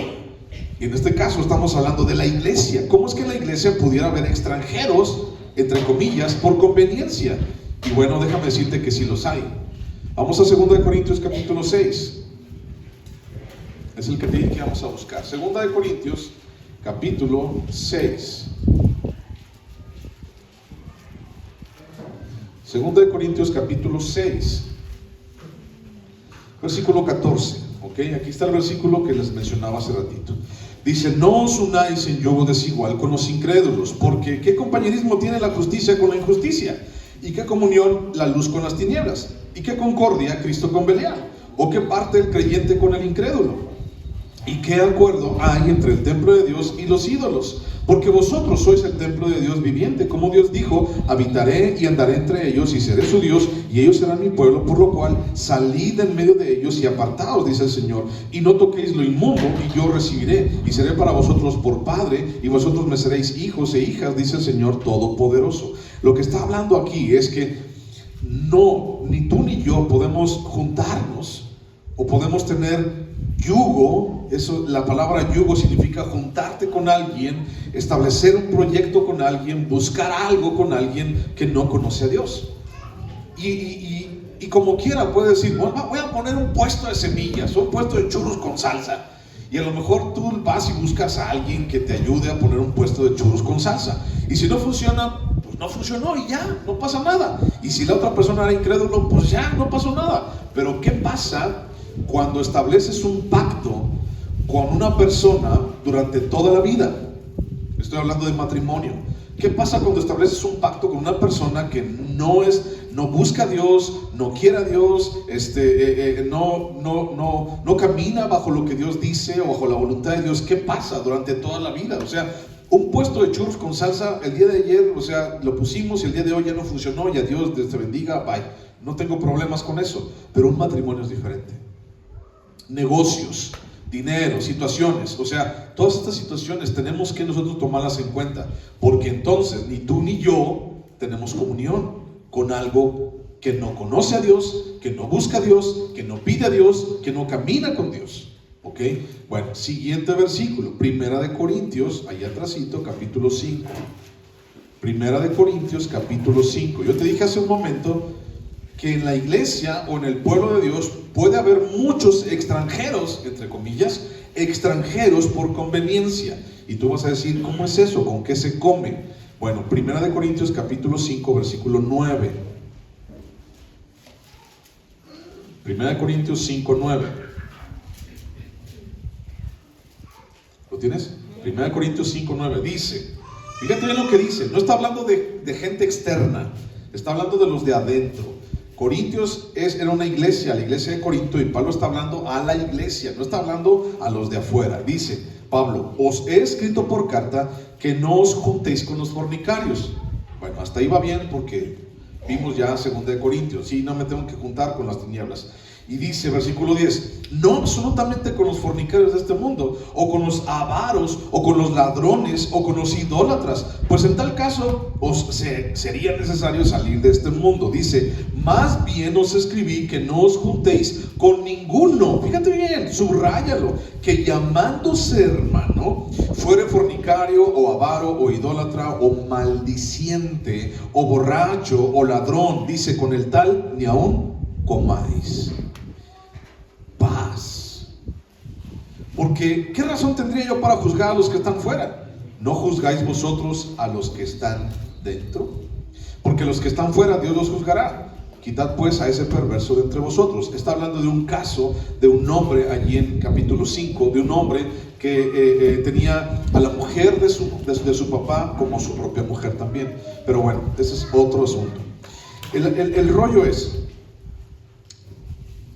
Y en este caso estamos hablando de la iglesia. ¿Cómo es que en la iglesia pudiera haber extranjeros, entre comillas, por conveniencia? Y bueno, déjame decirte que sí los hay. Vamos a 2 Corintios capítulo 6. Es el que vamos a buscar. 2 Corintios capítulo 6. 2 Corintios capítulo 6. Versículo 14. ¿Ok? Aquí está el versículo que les mencionaba hace ratito. Dice, no os unáis en yugo desigual con los incrédulos, porque ¿qué compañerismo tiene la justicia con la injusticia? ¿Y qué comunión la luz con las tinieblas? ¿Y qué concordia Cristo con Belial? ¿O qué parte el creyente con el incrédulo? ¿Y qué acuerdo hay entre el templo de Dios y los ídolos? Porque vosotros sois el templo de Dios viviente. Como Dios dijo, habitaré y andaré entre ellos y seré su Dios y ellos serán mi pueblo, por lo cual salid en medio de ellos y apartaos, dice el Señor, y no toquéis lo inmundo, y yo recibiré y seré para vosotros por padre y vosotros me seréis hijos e hijas, dice el Señor Todopoderoso. Lo que está hablando aquí es que no, ni tú ni yo podemos juntarnos o podemos tener yugo. Eso, la palabra yugo significa juntarte con alguien, establecer un proyecto con alguien, buscar algo con alguien que no conoce a Dios. Y como quiera puede decir, bueno, voy a poner un puesto de semillas, un puesto de churros con salsa. Y a lo mejor tú vas y buscas a alguien que te ayude a poner un puesto de churros con salsa. Y si no funciona, pues no funcionó y ya, no pasa nada. Y si la otra persona era incrédulo, pues ya, no pasó nada. Pero ¿qué pasa cuando estableces un pacto con una persona durante toda la vida? Estoy hablando de matrimonio. ¿Qué pasa cuando estableces un pacto con una persona que no busca a Dios, no quiere a Dios, no camina bajo lo que Dios dice o bajo la voluntad de Dios? ¿Qué pasa durante toda la vida? O sea, un puesto de churros con salsa el día de ayer, o sea, lo pusimos y el día de hoy ya no funcionó, y a Dios te bendiga, bye. No tengo problemas con eso, pero un matrimonio es diferente. Negocios, dinero, situaciones, o sea, todas estas situaciones tenemos que nosotros tomarlas en cuenta, porque entonces ni tú ni yo tenemos comunión con algo que no conoce a Dios, que no busca a Dios, que no pide a Dios, que no camina con Dios. ¿Ok? Bueno, siguiente versículo, Primera de Corintios, allá atrásito, capítulo 5. Primera de Corintios, capítulo 5. Yo te dije hace un momento que en la iglesia o en el pueblo de Dios puede haber muchos extranjeros, entre comillas, extranjeros por conveniencia. Y tú vas a decir, ¿cómo es eso? ¿Con qué se come? Bueno, Primera de Corintios capítulo 5, versículo 9. Primera de Corintios 5, 9. ¿Lo tienes? Primera de Corintios 5, 9. Dice, fíjate bien lo que dice. No está hablando de gente externa, está hablando de los de adentro. Corintios era una iglesia, la iglesia de Corinto, y Pablo está hablando a la iglesia, no está hablando a los de afuera. Dice Pablo, os he escrito por carta que no os juntéis con los fornicarios. Bueno, hasta ahí va bien porque vimos ya 2 de Corintios, sí, no me tengo que juntar con las tinieblas. Y dice, versículo 10, no absolutamente con los fornicarios de este mundo, o con los avaros, o con los ladrones, o con los idólatras, pues en tal caso sería necesario salir de este mundo. Dice, más bien os escribí que no os juntéis con ninguno, fíjate bien, subráyalo, que llamándose hermano, fuere fornicario, o avaro, o idólatra, o maldiciente, o borracho, o ladrón. Dice, con el tal ni aún comáis. Paz. Porque ¿qué razón tendría yo para juzgar a los que están fuera? ¿No juzgáis vosotros a los que están dentro? Porque los que están fuera Dios los juzgará. Quitad pues a ese perverso de entre vosotros. Está hablando de un caso de un hombre allí en capítulo 5, de un hombre que tenía a la mujer de su papá como su propia mujer también. Pero bueno, ese es otro asunto. El rollo es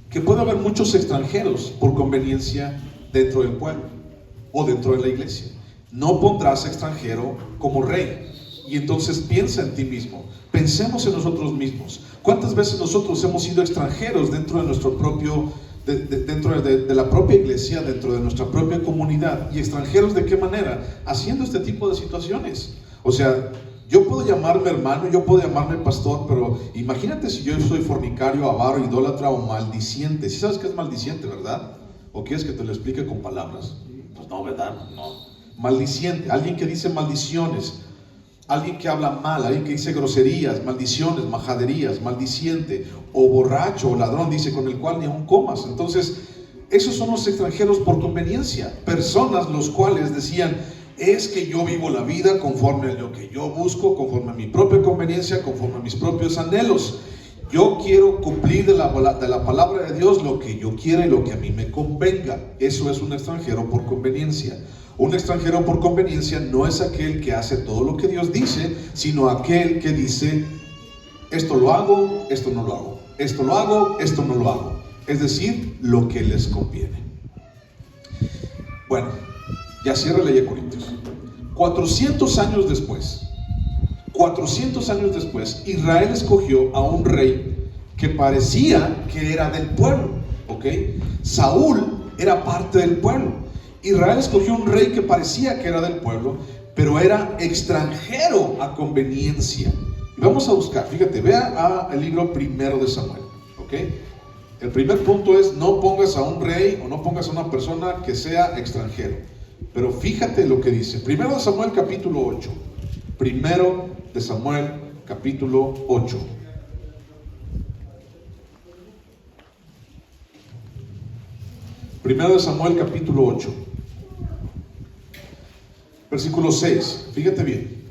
que puede haber muchos extranjeros por conveniencia dentro del pueblo o dentro de la iglesia. No pondrás extranjero como rey. Y entonces piensa en ti mismo, pensemos en nosotros mismos. ¿Cuántas veces nosotros hemos sido extranjeros dentro de nuestro propio, dentro de la propia iglesia, dentro de nuestra propia comunidad? ¿Y extranjeros de qué manera? Haciendo este tipo de situaciones. O sea, yo puedo llamarme hermano, yo puedo llamarme pastor, pero imagínate si yo soy fornicario, avaro, idólatra o maldiciente. ¿Sí sabes qué es maldiciente, verdad? ¿O quieres que te lo explique con palabras? Pues no, ¿verdad? No. Maldiciente, alguien que dice maldiciones, alguien que habla mal, alguien que dice groserías, maldiciones, majaderías, maldiciente, o borracho, o ladrón, dice, con el cual ni aún comas. Entonces, esos son los extranjeros por conveniencia. Personas los cuales decían, es que yo vivo la vida conforme a lo que yo busco, conforme a mi propia conveniencia, conforme a mis propios anhelos. Yo quiero cumplir de la palabra de Dios lo que yo quiera y lo que a mí me convenga. Eso es un extranjero por conveniencia. Un extranjero por conveniencia no es aquel que hace todo lo que Dios dice, sino aquel que dice, esto lo hago, esto no lo hago. Esto lo hago, esto no lo hago. Es decir, lo que les conviene. Bueno, ya cierra la ley de Corintios. 400 años después, Israel escogió a un rey que parecía que era del pueblo, ¿ok? Saúl era parte del pueblo. Israel escogió un rey que parecía que era del pueblo, pero era extranjero a conveniencia. Y vamos a buscar, fíjate, vea el libro primero de Samuel, ¿ok? El primer punto es: no pongas a un rey o no pongas a una persona que sea extranjero. Pero fíjate lo que dice. Primero de Samuel capítulo 8. Primero de Samuel capítulo 8. Primero de Samuel capítulo 8. Versículo 6. Fíjate bien.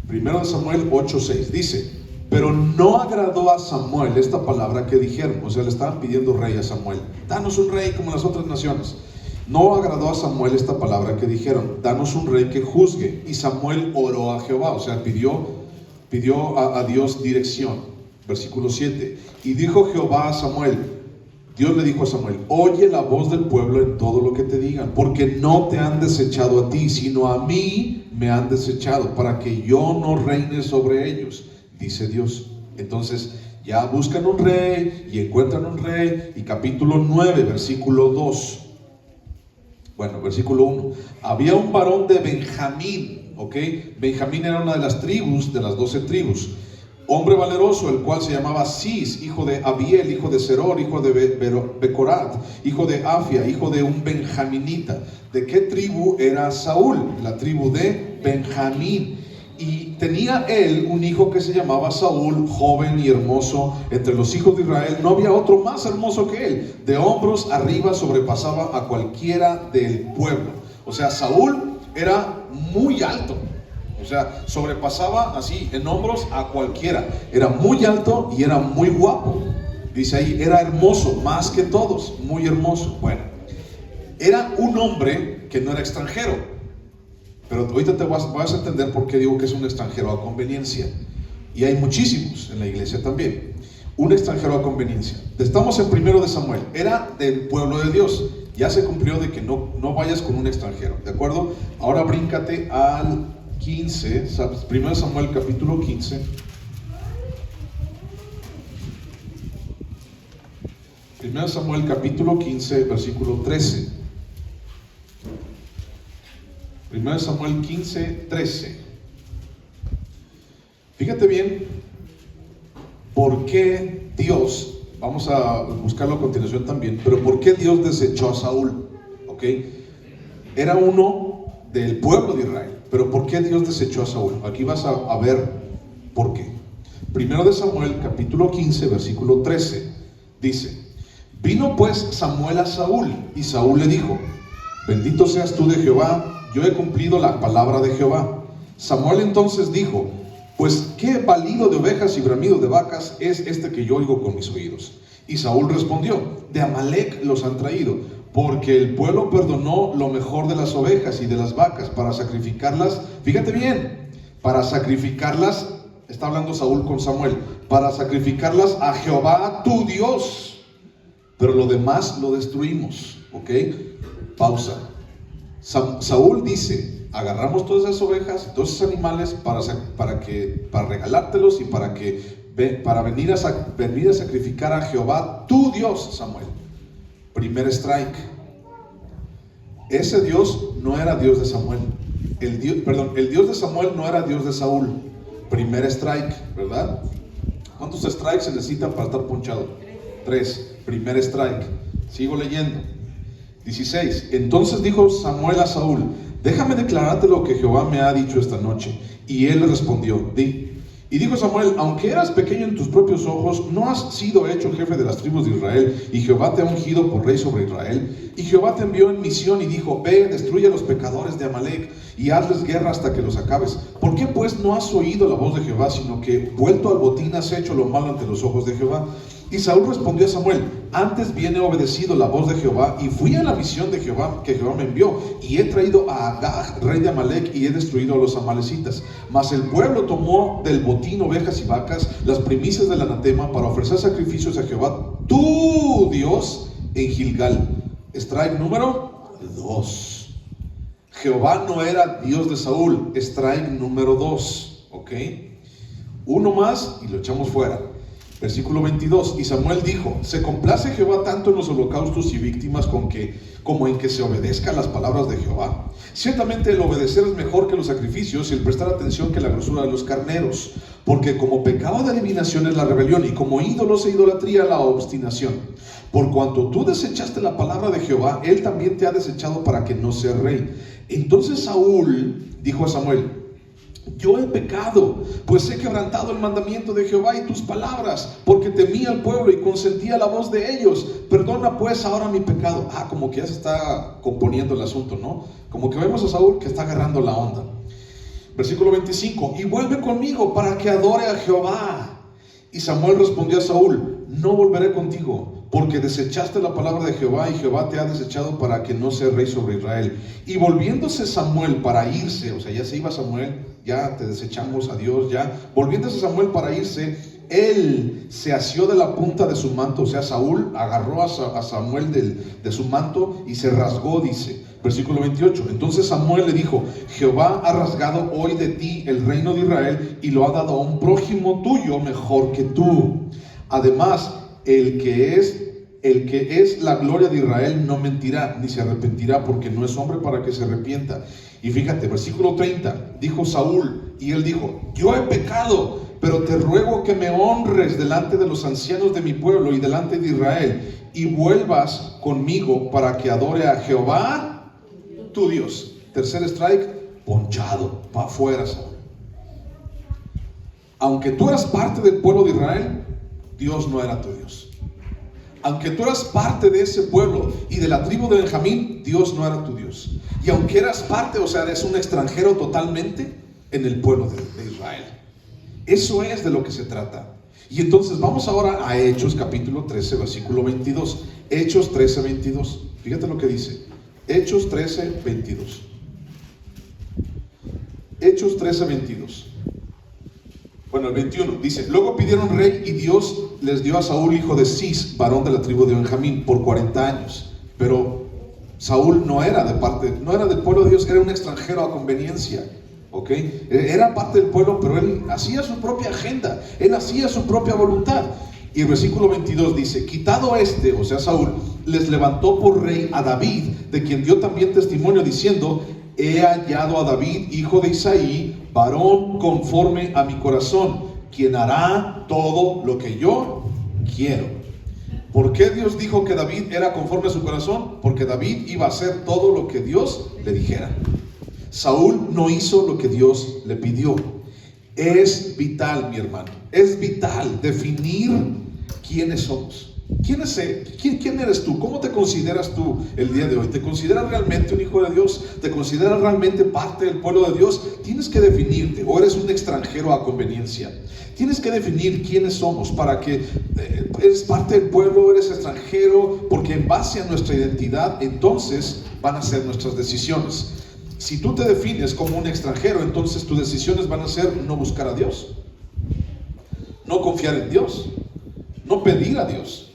Primero de Samuel 8:6. Dice: pero no agradó a Samuel esta palabra que dijeron. O sea, le estaban pidiendo rey a Samuel. Danos un rey como las otras naciones. No agradó a Samuel esta palabra que dijeron: danos un rey que juzgue. Y Samuel oró a Jehová, o sea, pidió a Dios dirección. Versículo 7. Y dijo Jehová a Samuel, Dios le dijo a Samuel: oye la voz del pueblo en todo lo que te digan, porque no te han desechado a ti, sino a mí me han desechado, para que yo no reine sobre ellos, dice Dios. Entonces ya buscan un rey y encuentran un rey. Y capítulo 9, versículo 2. Bueno, versículo 1. Había un varón de Benjamín, ¿ok? Benjamín era una de las tribus, de las 12 tribus. Hombre valeroso, el cual se llamaba Cis, hijo de Abiel, hijo de Seror, hijo de Becorat, hijo de Afia, hijo de un benjaminita. ¿De qué tribu era Saúl? La tribu de Benjamín. Y tenía él un hijo que se llamaba Saúl, joven y hermoso. Entre los hijos de Israel no había otro más hermoso que él. De hombros arriba sobrepasaba a cualquiera del pueblo. O sea, Saúl era muy alto. O sea, sobrepasaba así en hombros a cualquiera. Era muy alto y era muy guapo. Dice ahí, era hermoso más que todos, muy hermoso. Bueno, era un hombre que no era extranjero. Pero ahorita vas a entender por qué digo que es un extranjero a conveniencia. Y hay muchísimos en la iglesia también. Un extranjero a conveniencia. Estamos en primero de Samuel. Era del pueblo de Dios. Ya se cumplió de que no vayas con un extranjero, ¿de acuerdo? Ahora bríncate al 15, primero de Samuel capítulo 15. Primero de Samuel capítulo 15, versículo 13. Primero de Samuel 15, 13. Fíjate bien por qué Dios, vamos a buscarlo a continuación también, pero por qué Dios desechó a Saúl, ¿ok? Era uno del pueblo de Israel, pero por qué Dios desechó a Saúl. Aquí vas a ver por qué. Primero de Samuel capítulo 15, versículo 13, dice: vino pues Samuel a Saúl, y Saúl le dijo: bendito seas tú de Jehová, yo he cumplido la palabra de Jehová. Samuel entonces dijo: pues qué balido de ovejas y bramido de vacas es este que yo oigo con mis oídos. Y Saúl respondió: de Amalec los han traído, porque el pueblo perdonó lo mejor de las ovejas y de las vacas para sacrificarlas. Fíjate bien, para sacrificarlas, está hablando Saúl con Samuel, para sacrificarlas a Jehová tu Dios, pero lo demás lo destruimos, ¿ok? Pausa. Saúl dice: agarramos todas esas ovejas, todos esos animales para regalártelos y para venir a sacrificar a Jehová tu Dios, Samuel. Primer strike. Ese Dios no era Dios de Samuel. El Dios de Samuel no era Dios de Saúl. Primer strike, ¿verdad? ¿Cuántos strikes se necesitan para estar ponchado? 3. Primer strike. Sigo leyendo. 16. Entonces dijo Samuel a Saúl: déjame declararte lo que Jehová me ha dicho esta noche. Y él le respondió: di. Y dijo Samuel: aunque eras pequeño en tus propios ojos, no has sido hecho jefe de las tribus de Israel, y Jehová te ha ungido por rey sobre Israel. Y Jehová te envió en misión y dijo: ve, destruye a los pecadores de Amalec y hazles guerra hasta que los acabes. ¿Por qué pues no has oído la voz de Jehová, sino que vuelto al botín has hecho lo malo ante los ojos de Jehová? Y Saúl respondió a Samuel: antes bien he obedecido la voz de Jehová, y fui a la misión de Jehová que Jehová me envió, y he traído a Agag, rey de Amalec, y he destruido a los amalecitas. Mas el pueblo tomó del botín ovejas y vacas, las primicias del anatema, para ofrecer sacrificios a Jehová tu Dios en Gilgal. Strike número 2. Jehová no era Dios de Saúl. Strike número 2. ¿Ok? Uno más y lo echamos fuera. Versículo 22. Y Samuel dijo: se complace Jehová tanto en los holocaustos y víctimas como en que se obedezca las palabras de Jehová. Ciertamente el obedecer es mejor que los sacrificios, y el prestar atención que la grosura de los carneros. Porque como pecado de adivinación es la rebelión, y como ídolos e idolatría la obstinación. Por cuanto tú desechaste la palabra de Jehová, él también te ha desechado para que no seas rey. Entonces Saúl dijo a Samuel: yo he pecado, pues he quebrantado el mandamiento de Jehová y tus palabras, porque temí al pueblo y consentí a la voz de ellos. Perdona pues ahora mi pecado. Como que ya se está componiendo el asunto, ¿no? Como que vemos a Saúl que está agarrando la onda. Versículo 25. Y vuelve conmigo para que adore a Jehová. Y Samuel respondió a Saúl: no volveré contigo, porque desechaste la palabra de Jehová, y Jehová te ha desechado para que no seas rey sobre Israel. Y volviéndose Samuel para irse, o sea, ya se iba Samuel, ya te desechamos a Dios, ya. Volviéndose Samuel para irse, él se asió de la punta de su manto, o sea, Saúl agarró a Samuel de su manto y se rasgó, dice. Versículo 28. Entonces Samuel le dijo: Jehová ha rasgado hoy de ti el reino de Israel y lo ha dado a un prójimo tuyo mejor que tú. Además, el que es la gloria de Israel no mentirá, ni se arrepentirá, porque no es hombre para que se arrepienta. Y fíjate, versículo 30, dijo Saúl, y él dijo: yo he pecado, pero te ruego que me honres delante de los ancianos de mi pueblo y delante de Israel, y vuelvas conmigo para que adore a Jehová, tu Dios. Tercer strike, ponchado, para afuera, Saúl. Aunque tú eras parte del pueblo de Israel, Dios no era tu Dios. Aunque tú eras parte de ese pueblo y de la tribu de Benjamín, Dios no era tu Dios. Y aunque eras parte, o sea, eres un extranjero totalmente en el pueblo de Israel. Eso es de lo que se trata. Y entonces vamos ahora a Hechos capítulo 13, versículo 22. Hechos 13, 22. Fíjate lo que dice. Hechos 13, 22. Hechos 13, 22. Bueno, el 21 dice: luego pidieron rey, y Dios les dio a Saúl, hijo de Cis, varón de la tribu de Benjamín, por 40 años. Pero Saúl no era del pueblo de Dios, era un extranjero a conveniencia. ¿Ok? Era parte del pueblo, pero él hacía su propia agenda, él hacía su propia voluntad. Y el versículo 22 dice: quitado o sea Saúl, les levantó por rey a David, de quien dio también testimonio diciendo: he hallado a David, hijo de Isaí, varón conforme a mi corazón, quien hará todo lo que yo quiero. ¿Por qué Dios dijo que David era conforme a su corazón? Porque David iba a hacer todo lo que Dios le dijera. Saúl no hizo lo que Dios le pidió. Es vital, mi hermano, es vital definir quiénes somos. ¿Quién eres tú? ¿Cómo te consideras tú el día de hoy? ¿Te consideras realmente un hijo de Dios? ¿Te consideras realmente parte del pueblo de Dios? Tienes que definirte. ¿O eres un extranjero a conveniencia? Tienes que definir quiénes somos, para que eres parte del pueblo, eres extranjero, porque en base a nuestra identidad entonces van a ser nuestras decisiones. Si tú te defines como un extranjero, entonces tus decisiones van a ser no buscar a Dios, no confiar en Dios, no pedir a Dios.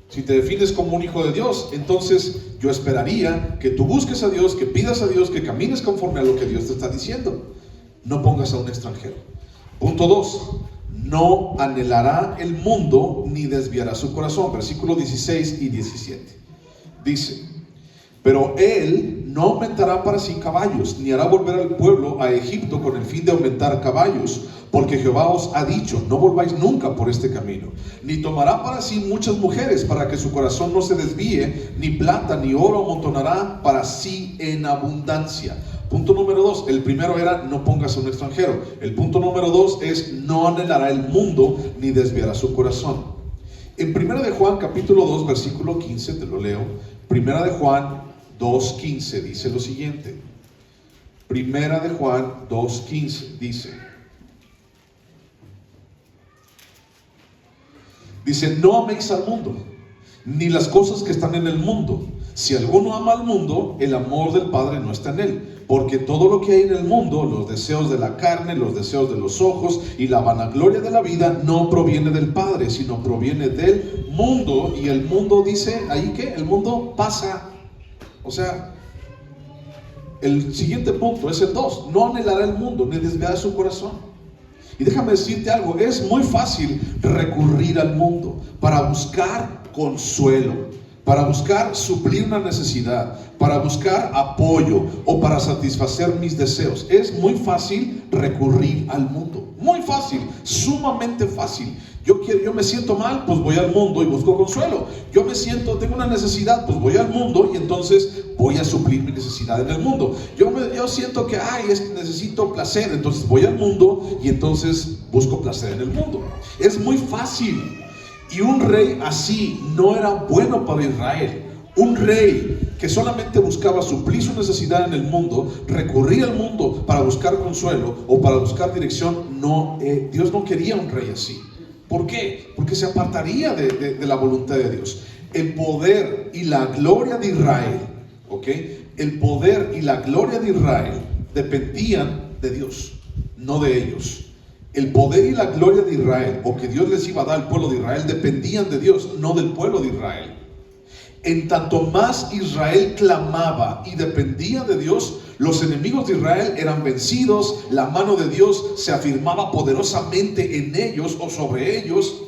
Si te defines como un hijo de Dios, entonces yo esperaría que tú busques a Dios, que pidas a Dios, que camines conforme a lo que Dios te está diciendo. No pongas a un extranjero. Punto 2. No anhelará el mundo ni desviará su corazón. Versículos 16 y 17. Dice: pero él no aumentará para sí caballos, ni hará volver al pueblo a Egipto con el fin de aumentar caballos, porque Jehová os ha dicho: no volváis nunca por este camino. Ni tomará para sí muchas mujeres, para que su corazón no se desvíe, ni plata ni oro amontonará para sí en abundancia. Punto número 2, el primero era: no pongas a un extranjero. El punto número 2 es: no anhelará el mundo, ni desviará su corazón. En 1 de Juan capítulo 2, versículo 15, te lo leo. 1 de Juan 2.15 dice lo siguiente. 1 de Juan 2.15 dice: no améis al mundo, ni las cosas que están en el mundo. Si alguno ama al mundo, el amor del Padre no está en él. Porque todo lo que hay en el mundo, los deseos de la carne, los deseos de los ojos y la vanagloria de la vida, no proviene del Padre, sino proviene del mundo. Y el mundo, dice ahí que el mundo pasa. O sea, el siguiente punto es el 2. No anhelará el mundo, ni desviará su corazón. Y déjame decirte algo, es muy fácil recurrir al mundo para buscar consuelo, para buscar suplir una necesidad, para buscar apoyo o para satisfacer mis deseos. Es muy fácil recurrir al mundo, muy fácil, sumamente fácil. Yo me siento mal, pues voy al mundo y busco consuelo. Tengo una necesidad, pues voy al mundo y entonces voy a suplir mi necesidad en el mundo. Yo siento que necesito placer, entonces voy al mundo y entonces busco placer en el mundo. Es muy fácil. Y un rey así no era bueno para Israel. Un rey que solamente buscaba suplir su necesidad en el mundo, recurría al mundo para buscar consuelo o para buscar dirección, Dios no quería un rey así. ¿Por qué? Porque se apartaría de la voluntad de Dios. El poder y la gloria de Israel, ¿ok? El poder y la gloria de Israel dependían de Dios, no de ellos. El poder y la gloria de Israel, o que Dios les iba a dar al pueblo de Israel, dependían de Dios, no del pueblo de Israel. En tanto más Israel clamaba y dependía de Dios, los enemigos de Israel eran vencidos, la mano de Dios se afirmaba poderosamente en ellos o sobre ellos.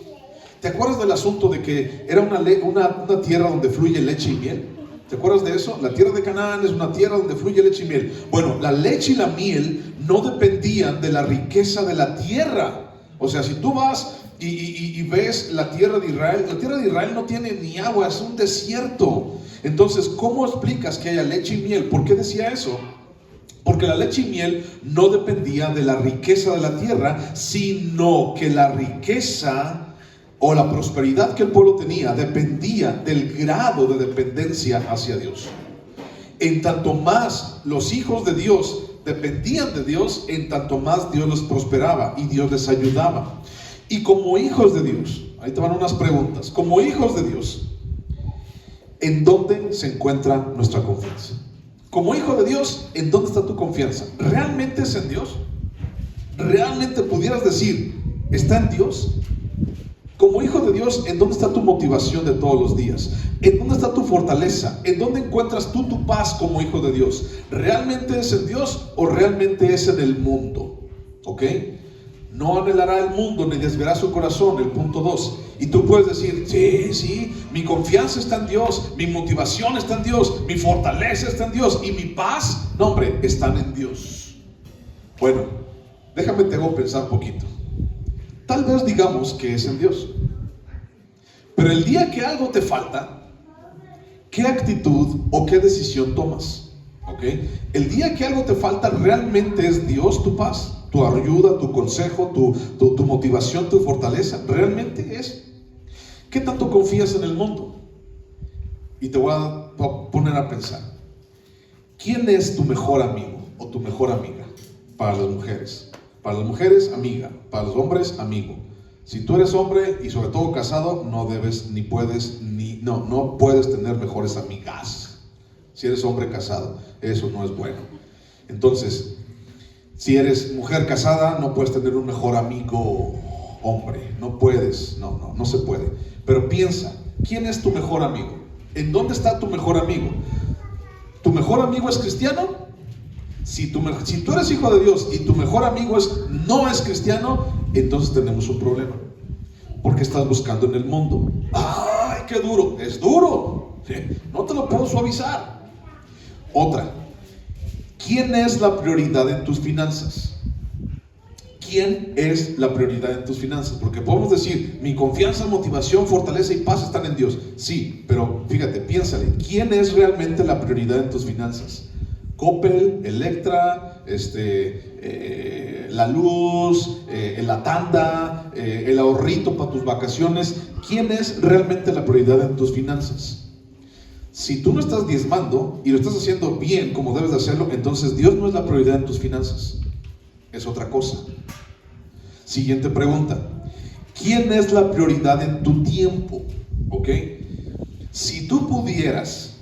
¿Te acuerdas del asunto de que era una tierra donde fluye leche y miel? ¿Te acuerdas de eso? La tierra de Canaán es una tierra donde fluye leche y miel. Bueno, la leche y la miel no dependían de la riqueza de la tierra. O sea, si tú vas y ves la tierra de Israel no tiene ni agua, es un desierto. Entonces, ¿cómo explicas que haya leche y miel? ¿Por qué decía eso? Porque la leche y miel no dependía de la riqueza de la tierra, sino que la riqueza o la prosperidad que el pueblo tenía dependía del grado de dependencia hacia Dios. En tanto más los hijos de Dios dependían de Dios, en tanto más Dios los prosperaba y Dios les ayudaba. Y como hijos de Dios, ahí te van unas preguntas. Como hijos de Dios, ¿en dónde se encuentra nuestra confianza? Como hijo de Dios, ¿en dónde está tu confianza? ¿Realmente es en Dios? ¿Realmente pudieras decir, está en Dios? Como hijo de Dios, ¿en dónde está tu motivación de todos los días? ¿En dónde está tu fortaleza? ¿En dónde encuentras tú tu paz como hijo de Dios? ¿Realmente es en Dios o realmente es en el mundo? ¿Ok? No anhelará el mundo ni desviará su corazón, el punto 2. Y tú puedes decir, sí, mi confianza está en Dios, mi motivación está en Dios, mi fortaleza está en Dios y mi paz, no hombre, están en Dios. Bueno, déjame te hago pensar un poquito. Tal vez digamos que es en Dios, pero el día que algo te falta, ¿qué actitud o qué decisión tomas? ¿Ok? El día que algo te falta, ¿realmente es Dios tu paz? Tu ayuda, tu consejo, tu motivación, tu fortaleza, ¿realmente es? ¿Qué tanto confías en el mundo? Y te voy a poner a pensar, ¿quién es tu mejor amigo o tu mejor amiga? Para las mujeres, amiga. Para los hombres, amigo. Si tú eres hombre y sobre todo casado, no puedes tener mejores amigas. Si eres hombre casado, eso no es bueno. Entonces, si eres mujer casada, no puedes tener un mejor amigo hombre. No puedes, no se puede. Pero piensa, ¿quién es tu mejor amigo? ¿En dónde está tu mejor amigo? ¿Tu mejor amigo es cristiano? Si tú eres hijo de Dios y tu mejor amigo no es cristiano, entonces tenemos un problema. Porque estás buscando en el mundo. ¡Ay, qué duro! Es duro. ¿Sí? No te lo puedo suavizar. Otra. ¿Quién es la prioridad en tus finanzas? ¿Quién es la prioridad en tus finanzas? Porque podemos decir, mi confianza, motivación, fortaleza y paz están en Dios. Sí, pero fíjate, piénsale. ¿Quién es realmente la prioridad en tus finanzas? Coppel, Electra, la luz, la tanda, el ahorrito para tus vacaciones. ¿Quién es realmente la prioridad en tus finanzas? Si tú no estás diezmando y lo estás haciendo bien como debes de hacerlo, entonces Dios no es la prioridad en tus finanzas. Es otra cosa. Siguiente pregunta. ¿Quién es la prioridad en tu tiempo? ¿Ok? Si tú pudieras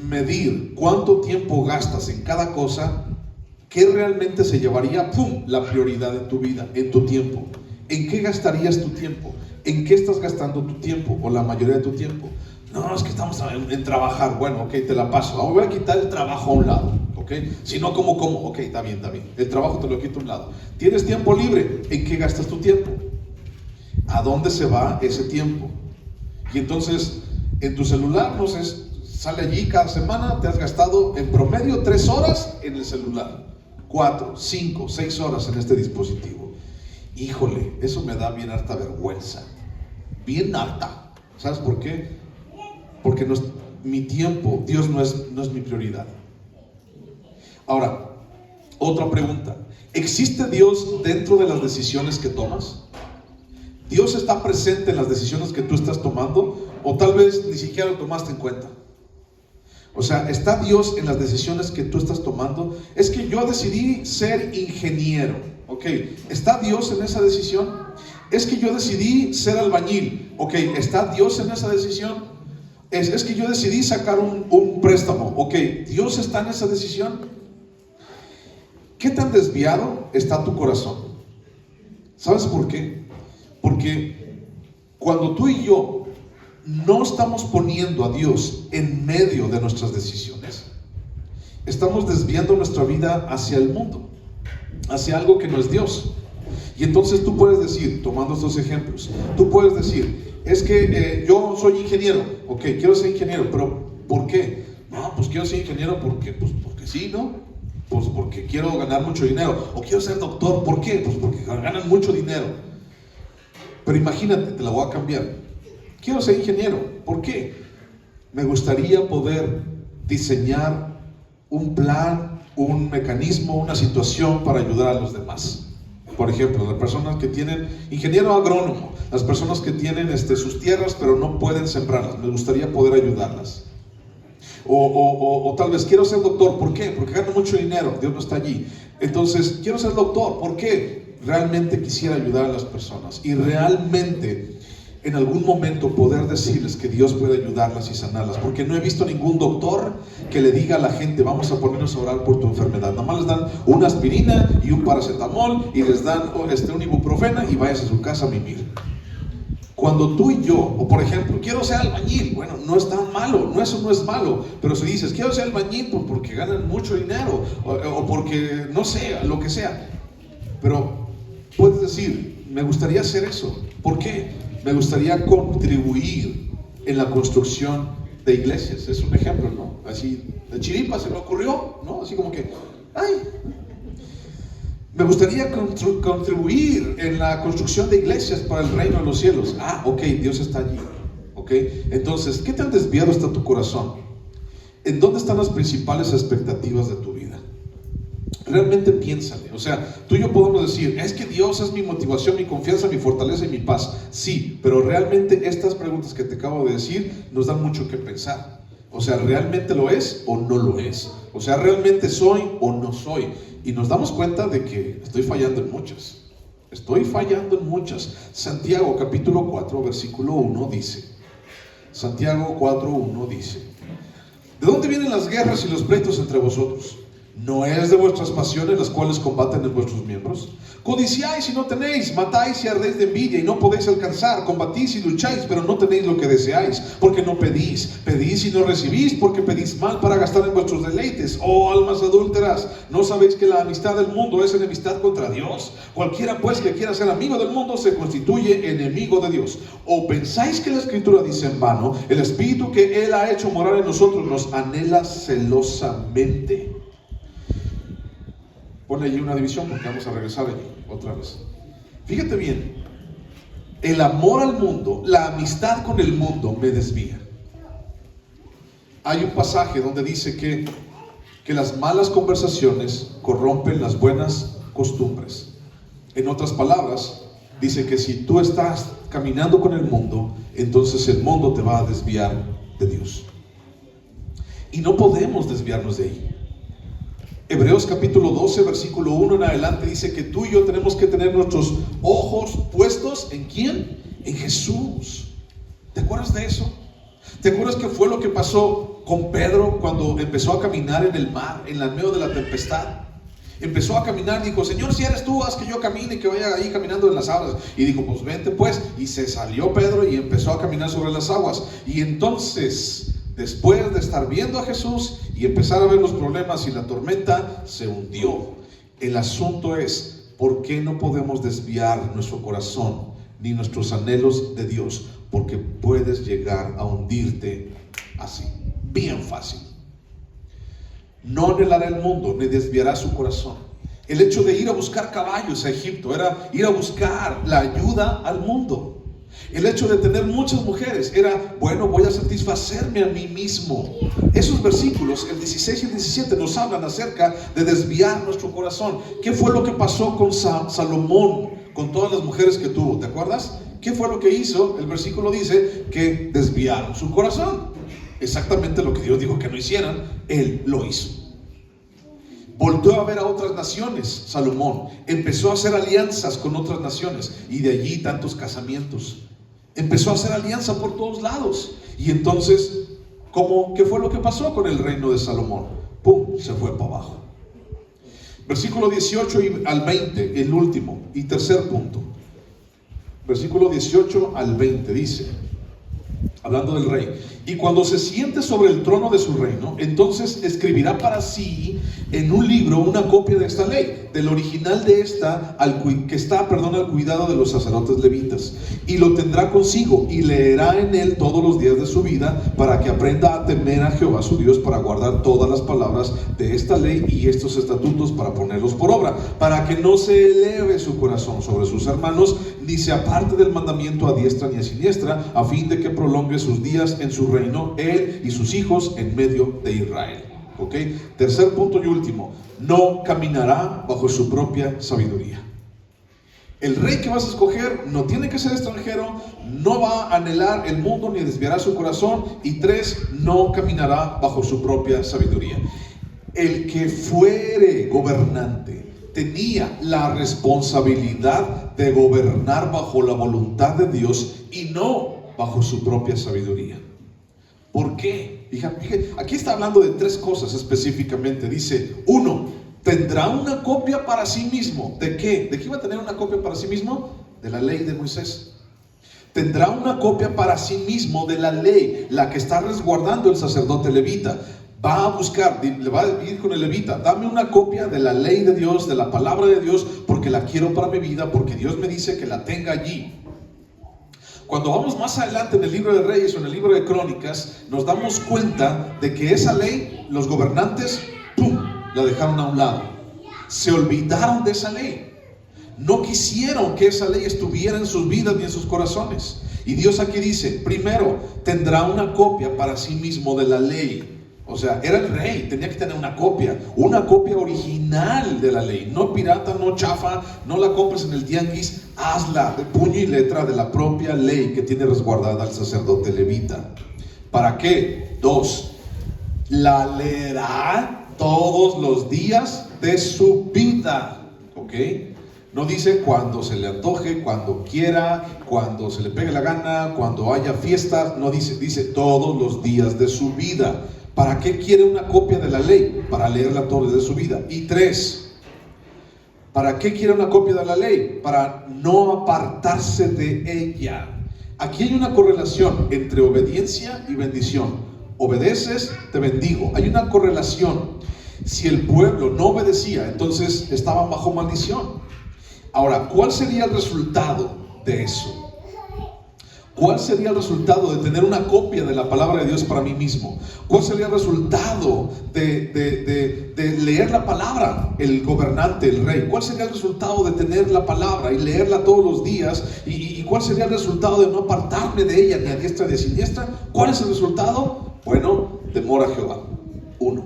medir cuánto tiempo gastas en cada cosa, ¿qué realmente se llevaría, la prioridad en tu vida, en tu tiempo? ¿En qué gastarías tu tiempo? ¿En qué estás gastando tu tiempo o la mayoría de tu tiempo? No, es que estamos en trabajar. Bueno, ok, te la paso. Ahora voy a quitar el trabajo a un lado, ok. ¿ok? Si no, ¿cómo? Ok, está bien. El trabajo te lo quito a un lado. ¿Tienes tiempo libre? ¿En qué gastas tu tiempo? ¿A dónde se va ese tiempo? Y entonces, en tu celular, no sé, sale allí cada semana, te has gastado en promedio 3 horas en el celular, 4, 5, 6 horas en este dispositivo. Híjole, eso me da bien harta vergüenza, bien harta. ¿Sabes por qué? Porque no es mi tiempo, Dios no es mi prioridad. Ahora, otra pregunta: ¿existe Dios dentro de las decisiones que tomas? ¿Dios está presente en las decisiones que tú estás tomando? O tal vez ni siquiera lo tomaste en cuenta. O sea, ¿está Dios en las decisiones que tú estás tomando? Es que yo decidí ser ingeniero. Ok, ¿está Dios en esa decisión? Es que yo decidí ser albañil. Ok, ¿está Dios en esa decisión? Es que yo decidí sacar un préstamo. Ok, ¿Dios está en esa decisión? ¿Qué tan desviado está tu corazón? ¿Sabes por qué? Porque cuando tú y yo no estamos poniendo a Dios en medio de nuestras decisiones, estamos desviando nuestra vida hacia el mundo, hacia algo que no es Dios. Y entonces tú puedes decir, tomando estos ejemplos, tú puedes decir, es que yo soy ingeniero, ok, quiero ser ingeniero, pero ¿por qué? No, pues quiero ser ingeniero porque sí, ¿no? Pues porque quiero ganar mucho dinero. O quiero ser doctor, ¿por qué? Pues porque ganan mucho dinero. Pero imagínate, te la voy a cambiar. Quiero ser ingeniero, ¿por qué? Me gustaría poder diseñar un plan, un mecanismo, una situación para ayudar a los demás. Por ejemplo, las personas que tienen ingeniero agrónomo, las personas que tienen sus tierras pero no pueden sembrarlas, me gustaría poder ayudarlas. O tal vez quiero ser doctor, ¿por qué? Porque gano mucho dinero, Dios no está allí. Entonces, quiero ser doctor, ¿por qué? Realmente quisiera ayudar a las personas y realmente en algún momento poder decirles que Dios puede ayudarlas y sanarlas, porque no he visto ningún doctor que le diga a la gente, vamos a ponernos a orar por tu enfermedad. Nada más les dan una aspirina y un paracetamol y les dan un ibuprofeno y vayas a su casa a mimir. Cuando tú y yo, o por ejemplo, quiero ser albañil, bueno, no es tan malo, eso no es malo, pero si dices, quiero ser albañil porque ganan mucho dinero, o porque, no sé, lo que sea, pero puedes decir, me gustaría hacer eso. ¿Por qué? Me gustaría contribuir en la construcción de iglesias. Es un ejemplo, ¿no? Así, de chiripa se me ocurrió, ¿no? Así como que, me gustaría contribuir en la construcción de iglesias para el reino de los cielos. Ok, Dios está allí. Ok, entonces, ¿qué tan desviado está tu corazón? ¿En dónde están las principales expectativas de tu vida? Realmente piénsale. O sea, tú y yo podemos decir, es que Dios es mi motivación, mi confianza, mi fortaleza y mi paz. Sí, pero realmente estas preguntas que te acabo de decir nos dan mucho que pensar. O sea, ¿realmente lo es o no lo es? O sea, ¿realmente soy o no soy? Y nos damos cuenta de que estoy fallando en muchas. Santiago capítulo 4 versículo 1 dice, Santiago 4:1 dice, ¿de dónde vienen las guerras y los pleitos entre vosotros? ¿No es de vuestras pasiones las cuales combaten en vuestros miembros? Codiciáis y no tenéis, matáis y ardéis de envidia y no podéis alcanzar, combatís y lucháis, pero no tenéis lo que deseáis, porque no pedís, pedís y no recibís, porque pedís mal para gastar en vuestros deleites. Oh almas adúlteras, ¿no sabéis que la amistad del mundo es enemistad contra Dios? Cualquiera pues que quiera ser amigo del mundo se constituye enemigo de Dios. ¿O pensáis que la Escritura dice en vano, el Espíritu que Él ha hecho morar en nosotros nos anhela celosamente? Pone allí una división porque vamos a regresar allí otra vez. Fíjate bien, el amor al mundo, la amistad con el mundo me desvía. Hay un pasaje donde dice que las malas conversaciones corrompen las buenas costumbres. En otras palabras, dice que si tú estás caminando con el mundo, entonces el mundo te va a desviar de Dios. Y no podemos desviarnos de ahí. Hebreos capítulo 12, versículo 1 en adelante dice que tú y yo tenemos que tener nuestros ojos puestos ¿en quién? En Jesús. ¿Te acuerdas de eso? ¿Te acuerdas qué fue lo que pasó con Pedro cuando empezó a caminar en el mar, en el medio de la tempestad? Empezó a caminar, dijo, Señor, si eres tú, haz que yo camine y que vaya ahí caminando en las aguas. Y dijo, pues vente pues. Y se salió Pedro y empezó a caminar sobre las aguas. Y entonces Después de estar viendo a Jesús y empezar a ver los problemas y la tormenta, se hundió. El asunto es, ¿por qué no podemos desviar nuestro corazón ni nuestros anhelos de Dios? Porque puedes llegar a hundirte así, bien fácil. No anhelará el mundo, ni desviará su corazón. El hecho de ir a buscar caballos a Egipto era ir a buscar la ayuda al mundo. El hecho de tener muchas mujeres era, bueno, voy a satisfacerme a mí mismo. Esos versículos, el 16 y el 17, nos hablan acerca de desviar nuestro corazón. ¿Qué fue lo que pasó con Salomón, con todas las mujeres que tuvo? ¿Te acuerdas? ¿Qué fue lo que hizo? El versículo dice que desviaron su corazón. Exactamente lo que Dios dijo que no hicieran, él lo hizo. Volvió a ver a otras naciones, Salomón. Empezó a hacer alianzas con otras naciones. Y de allí tantos casamientos. Empezó a hacer alianza por todos lados. Y entonces, ¿qué fue lo que pasó con el reino de Salomón? ¡Pum! Se fue para abajo. Versículo 18 al 20, el último y tercer punto. Versículo 18 al 20 dice, hablando del rey: y cuando se siente sobre el trono de su reino, entonces escribirá para sí en un libro una copia de esta ley, del original de esta, que está al cuidado de los sacerdotes levitas, y lo tendrá consigo, y leerá en él todos los días de su vida, para que aprenda a temer a Jehová su Dios, para guardar todas las palabras de esta ley y estos estatutos, para ponerlos por obra, para que no se eleve su corazón sobre sus hermanos, ni se aparte del mandamiento a diestra ni a siniestra, a fin de que prolongue sus días en su reino, él y sus hijos en medio de Israel. ¿Ok? Tercer punto y último: no caminará bajo su propia sabiduría. El rey que vas a escoger no tiene que ser extranjero, no va a anhelar el mundo ni desviará su corazón. Y 3, no caminará bajo su propia sabiduría. El que fuere gobernante tenía la responsabilidad de gobernar bajo la voluntad de Dios y no bajo su propia sabiduría. ¿Por qué? Fíjate, aquí está hablando de 3 cosas específicamente. Dice, 1, tendrá una copia para sí mismo. ¿De qué? ¿De qué iba a tener una copia para sí mismo? De la ley de Moisés. Tendrá una copia para sí mismo de la ley, la que está resguardando el sacerdote levita. Va a buscar, le va a ir con el levita: dame una copia de la ley de Dios, de la palabra de Dios, porque la quiero para mi vida, porque Dios me dice que la tenga allí. Cuando vamos más adelante en el libro de Reyes o en el libro de Crónicas, nos damos cuenta de que esa ley, los gobernantes, ¡pum!, la dejaron a un lado. Se olvidaron de esa ley. No quisieron que esa ley estuviera en sus vidas ni en sus corazones. Y Dios aquí dice, primero, tendrá una copia para sí mismo de la ley. O sea, era el rey, tenía que tener una copia original de la ley, no pirata, no chafa, no la compres en el tianguis, hazla de puño y letra de la propia ley que tiene resguardada el sacerdote levita. ¿Para qué? 2, la leerá todos los días de su vida. ¿Ok? No dice cuando se le antoje, cuando quiera, cuando se le pegue la gana, cuando haya fiestas. No dice todos los días de su vida. ¿Para qué quiere una copia de la ley? Para leerla todos los días de su vida. Y 3, ¿para qué quiere una copia de la ley? Para no apartarse de ella. Aquí hay una correlación entre obediencia y bendición. Obedeces, te bendigo. Hay una correlación. Si el pueblo no obedecía, entonces estaban bajo maldición. Ahora, ¿cuál sería el resultado de eso? ¿Cuál sería el resultado de tener una copia de la palabra de Dios para mí mismo? ¿Cuál sería el resultado de leer la palabra, el gobernante, el rey? ¿Cuál sería el resultado de tener la palabra y leerla todos los días? ¿Y cuál sería el resultado de no apartarme de ella ni a diestra ni a siniestra? ¿Cuál es el resultado? Bueno, temor a Jehová. 1.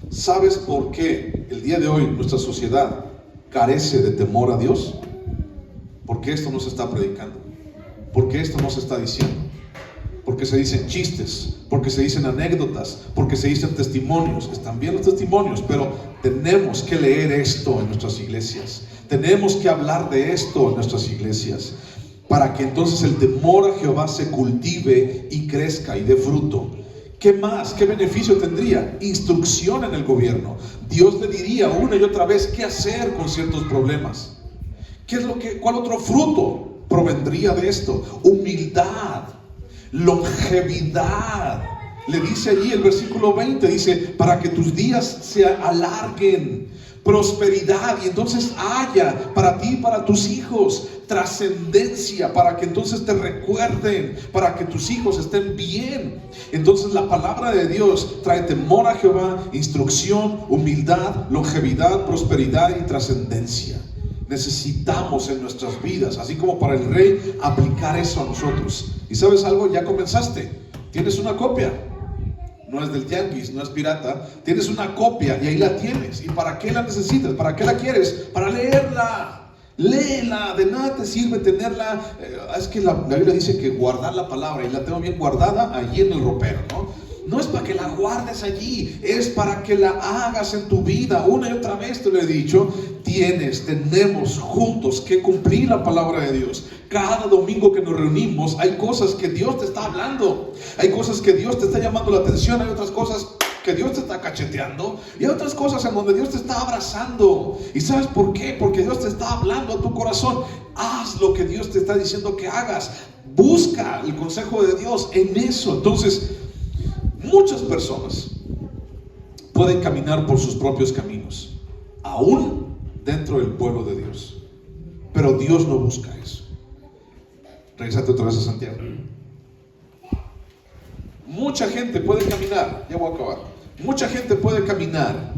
¿Sabes por qué el día de hoy nuestra sociedad carece de temor a Dios? Porque esto no se está predicando. Porque esto no se está diciendo. Porque se dicen chistes, porque se dicen anécdotas, porque se dicen testimonios. Están bien los testimonios, pero tenemos que leer esto en nuestras iglesias. Tenemos que hablar de esto en nuestras iglesias, para que entonces el temor a Jehová se cultive y crezca y dé fruto. ¿Qué más? ¿Qué beneficio tendría? Instrucción en el gobierno. Dios le diría una y otra vez qué hacer con ciertos problemas. ¿Cuál otro fruto provendría de esto? Humildad, longevidad. Le dice allí el versículo 20, dice, para que tus días se alarguen, prosperidad, y entonces haya para ti y para tus hijos trascendencia, para que entonces te recuerden, para que tus hijos estén bien. Entonces la palabra de Dios trae temor a Jehová, instrucción, humildad, longevidad, prosperidad y trascendencia. Necesitamos en nuestras vidas, así como para el rey, aplicar eso a nosotros. Y ¿sabes algo? Ya comenzaste, tienes una copia. No es del tianguis, no es pirata. Tienes una copia y ahí la tienes. ¿Y para qué la necesitas? ¿Para qué la quieres? Para leerla. Léela, de nada te sirve tenerla. Es que la Biblia dice que guardar la palabra, y la tengo bien guardada allí en el ropero, ¿no? No es para que la guardes allí, es para que la hagas en tu vida. Una y otra vez te lo he dicho, tenemos juntos que cumplir la palabra de Dios. Cada domingo que nos reunimos hay cosas que Dios te está hablando, hay cosas que Dios te está llamando la atención, hay otras cosas que Dios te está cacheteando, y hay otras cosas en donde Dios te está abrazando. ¿Y sabes por qué? Porque Dios te está hablando a tu corazón. Haz lo que Dios te está diciendo que hagas. Busca el consejo de Dios en eso. Entonces, muchas personas pueden caminar por sus propios caminos, aún dentro del pueblo de Dios, pero Dios no busca eso. Regresate otra vez a Santiago. Mucha gente puede caminar, ya voy a acabar. Mucha gente puede caminar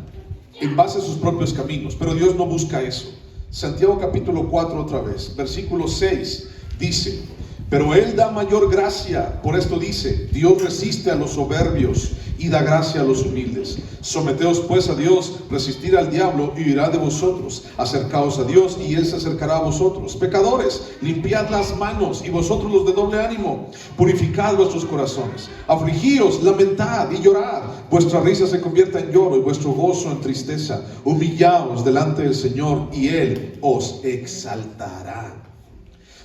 en base a sus propios caminos, pero Dios no busca eso. Santiago capítulo 4 otra vez, versículo 6 dice: pero Él da mayor gracia. Por esto dice: Dios resiste a los soberbios y da gracia a los humildes. Someteos pues a Dios, resistir al diablo y huirá de vosotros. Acercaos a Dios y Él se acercará a vosotros. Pecadores, limpiad las manos, y vosotros los de doble ánimo, purificad vuestros corazones. Afligíos, lamentad y llorad. Vuestra risa se convierta en lloro y vuestro gozo en tristeza. Humillaos delante del Señor y Él os exaltará.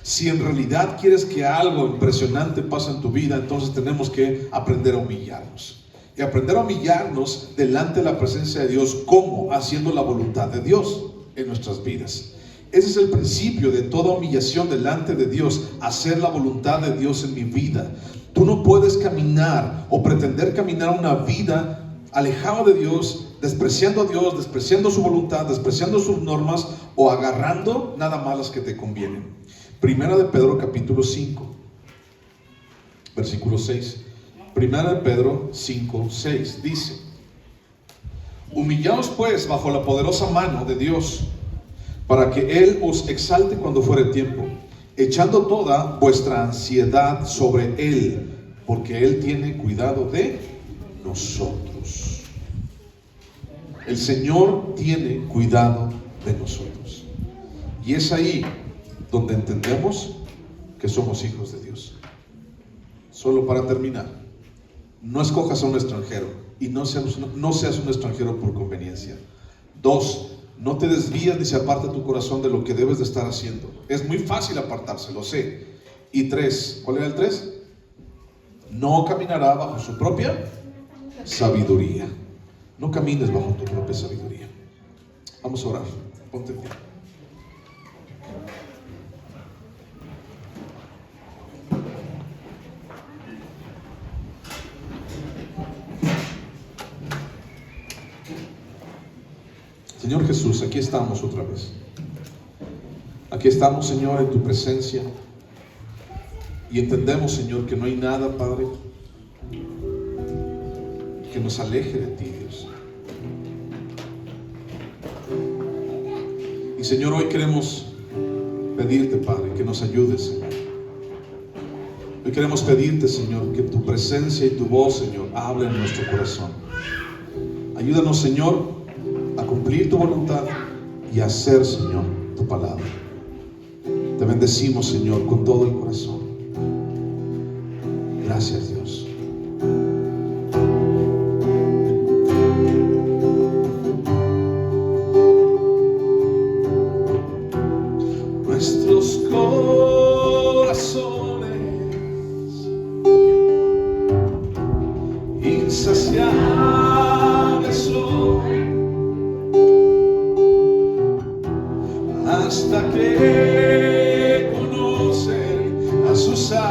Si en realidad quieres que algo impresionante pase en tu vida, entonces tenemos que aprender a humillarnos. Y aprender a humillarnos delante de la presencia de Dios. ¿Cómo? Haciendo la voluntad de Dios en nuestras vidas. Ese es el principio de toda humillación delante de Dios. Hacer la voluntad de Dios en mi vida. Tú no puedes caminar o pretender caminar una vida alejado de Dios, despreciando a Dios, despreciando su voluntad, despreciando sus normas, o agarrando nada más las que te convienen. Primera de Pedro capítulo 5 versículo 6. Primera de Pedro 5, 6 dice: humillaos pues bajo la poderosa mano de Dios, para que Él os exalte cuando fuere tiempo, echando toda vuestra ansiedad sobre Él, porque Él tiene cuidado de nosotros. El Señor tiene cuidado de nosotros. Y es ahí donde entendemos que somos hijos de Dios. Solo para terminar, no escojas a un extranjero, y no seas un extranjero por conveniencia. 2, no te desvías ni se aparta tu corazón de lo que debes de estar haciendo. Es muy fácil apartarse, lo sé. Y 3, ¿cuál era el 3? No caminará bajo su propia sabiduría. No camines bajo tu propia sabiduría. Vamos a orar. Ponte en pie. Señor Jesús, aquí estamos otra vez. Aquí estamos, Señor, en tu presencia. Y entendemos, Señor, que no hay nada, Padre, que nos aleje de ti, Dios. Y Señor, hoy queremos pedirte, Padre, que nos ayudes, Señor. Hoy queremos pedirte, Señor, que tu presencia y tu voz, Señor, hable en nuestro corazón. Ayúdanos, Señor, a cumplir tu voluntad y a hacer, Señor, tu palabra. Te bendecimos, Señor, con todo el corazón. Gracias, Dios. Nuestros corazones insaciables son, hasta que conocen a su Salvador.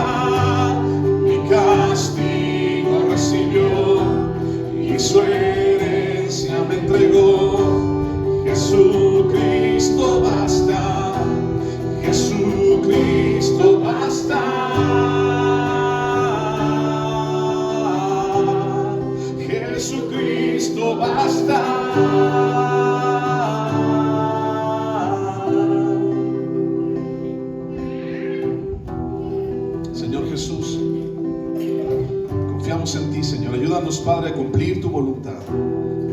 basta, mi castigo recibió y su herencia me entregó. Jesucristo basta, Jesucristo basta, Jesucristo basta. Señor Jesús, confiamos en ti, Señor. Ayúdanos, Padre, a cumplir tu voluntad.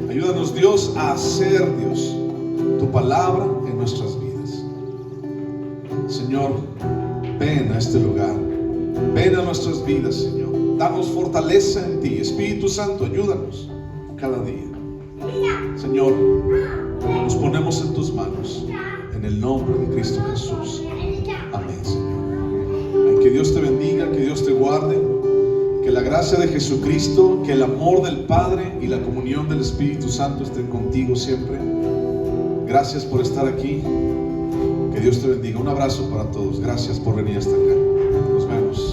Ayúdanos, Dios, a hacer, Dios, tu palabra en nuestras vidas. Señor, ven a este lugar, ven a nuestras vidas, Señor. Danos fortaleza en ti. Espíritu Santo, ayúdanos cada día. Señor, nos ponemos en tus manos, en el nombre de Cristo Jesús. Amén, Señor. Que Dios te bendiga, que Dios te guarde, que la gracia de Jesucristo, que el amor del Padre y la comunión del Espíritu Santo estén contigo siempre. Gracias por estar aquí. Que Dios te bendiga. Un abrazo para todos. Gracias por venir hasta acá. Nos vemos.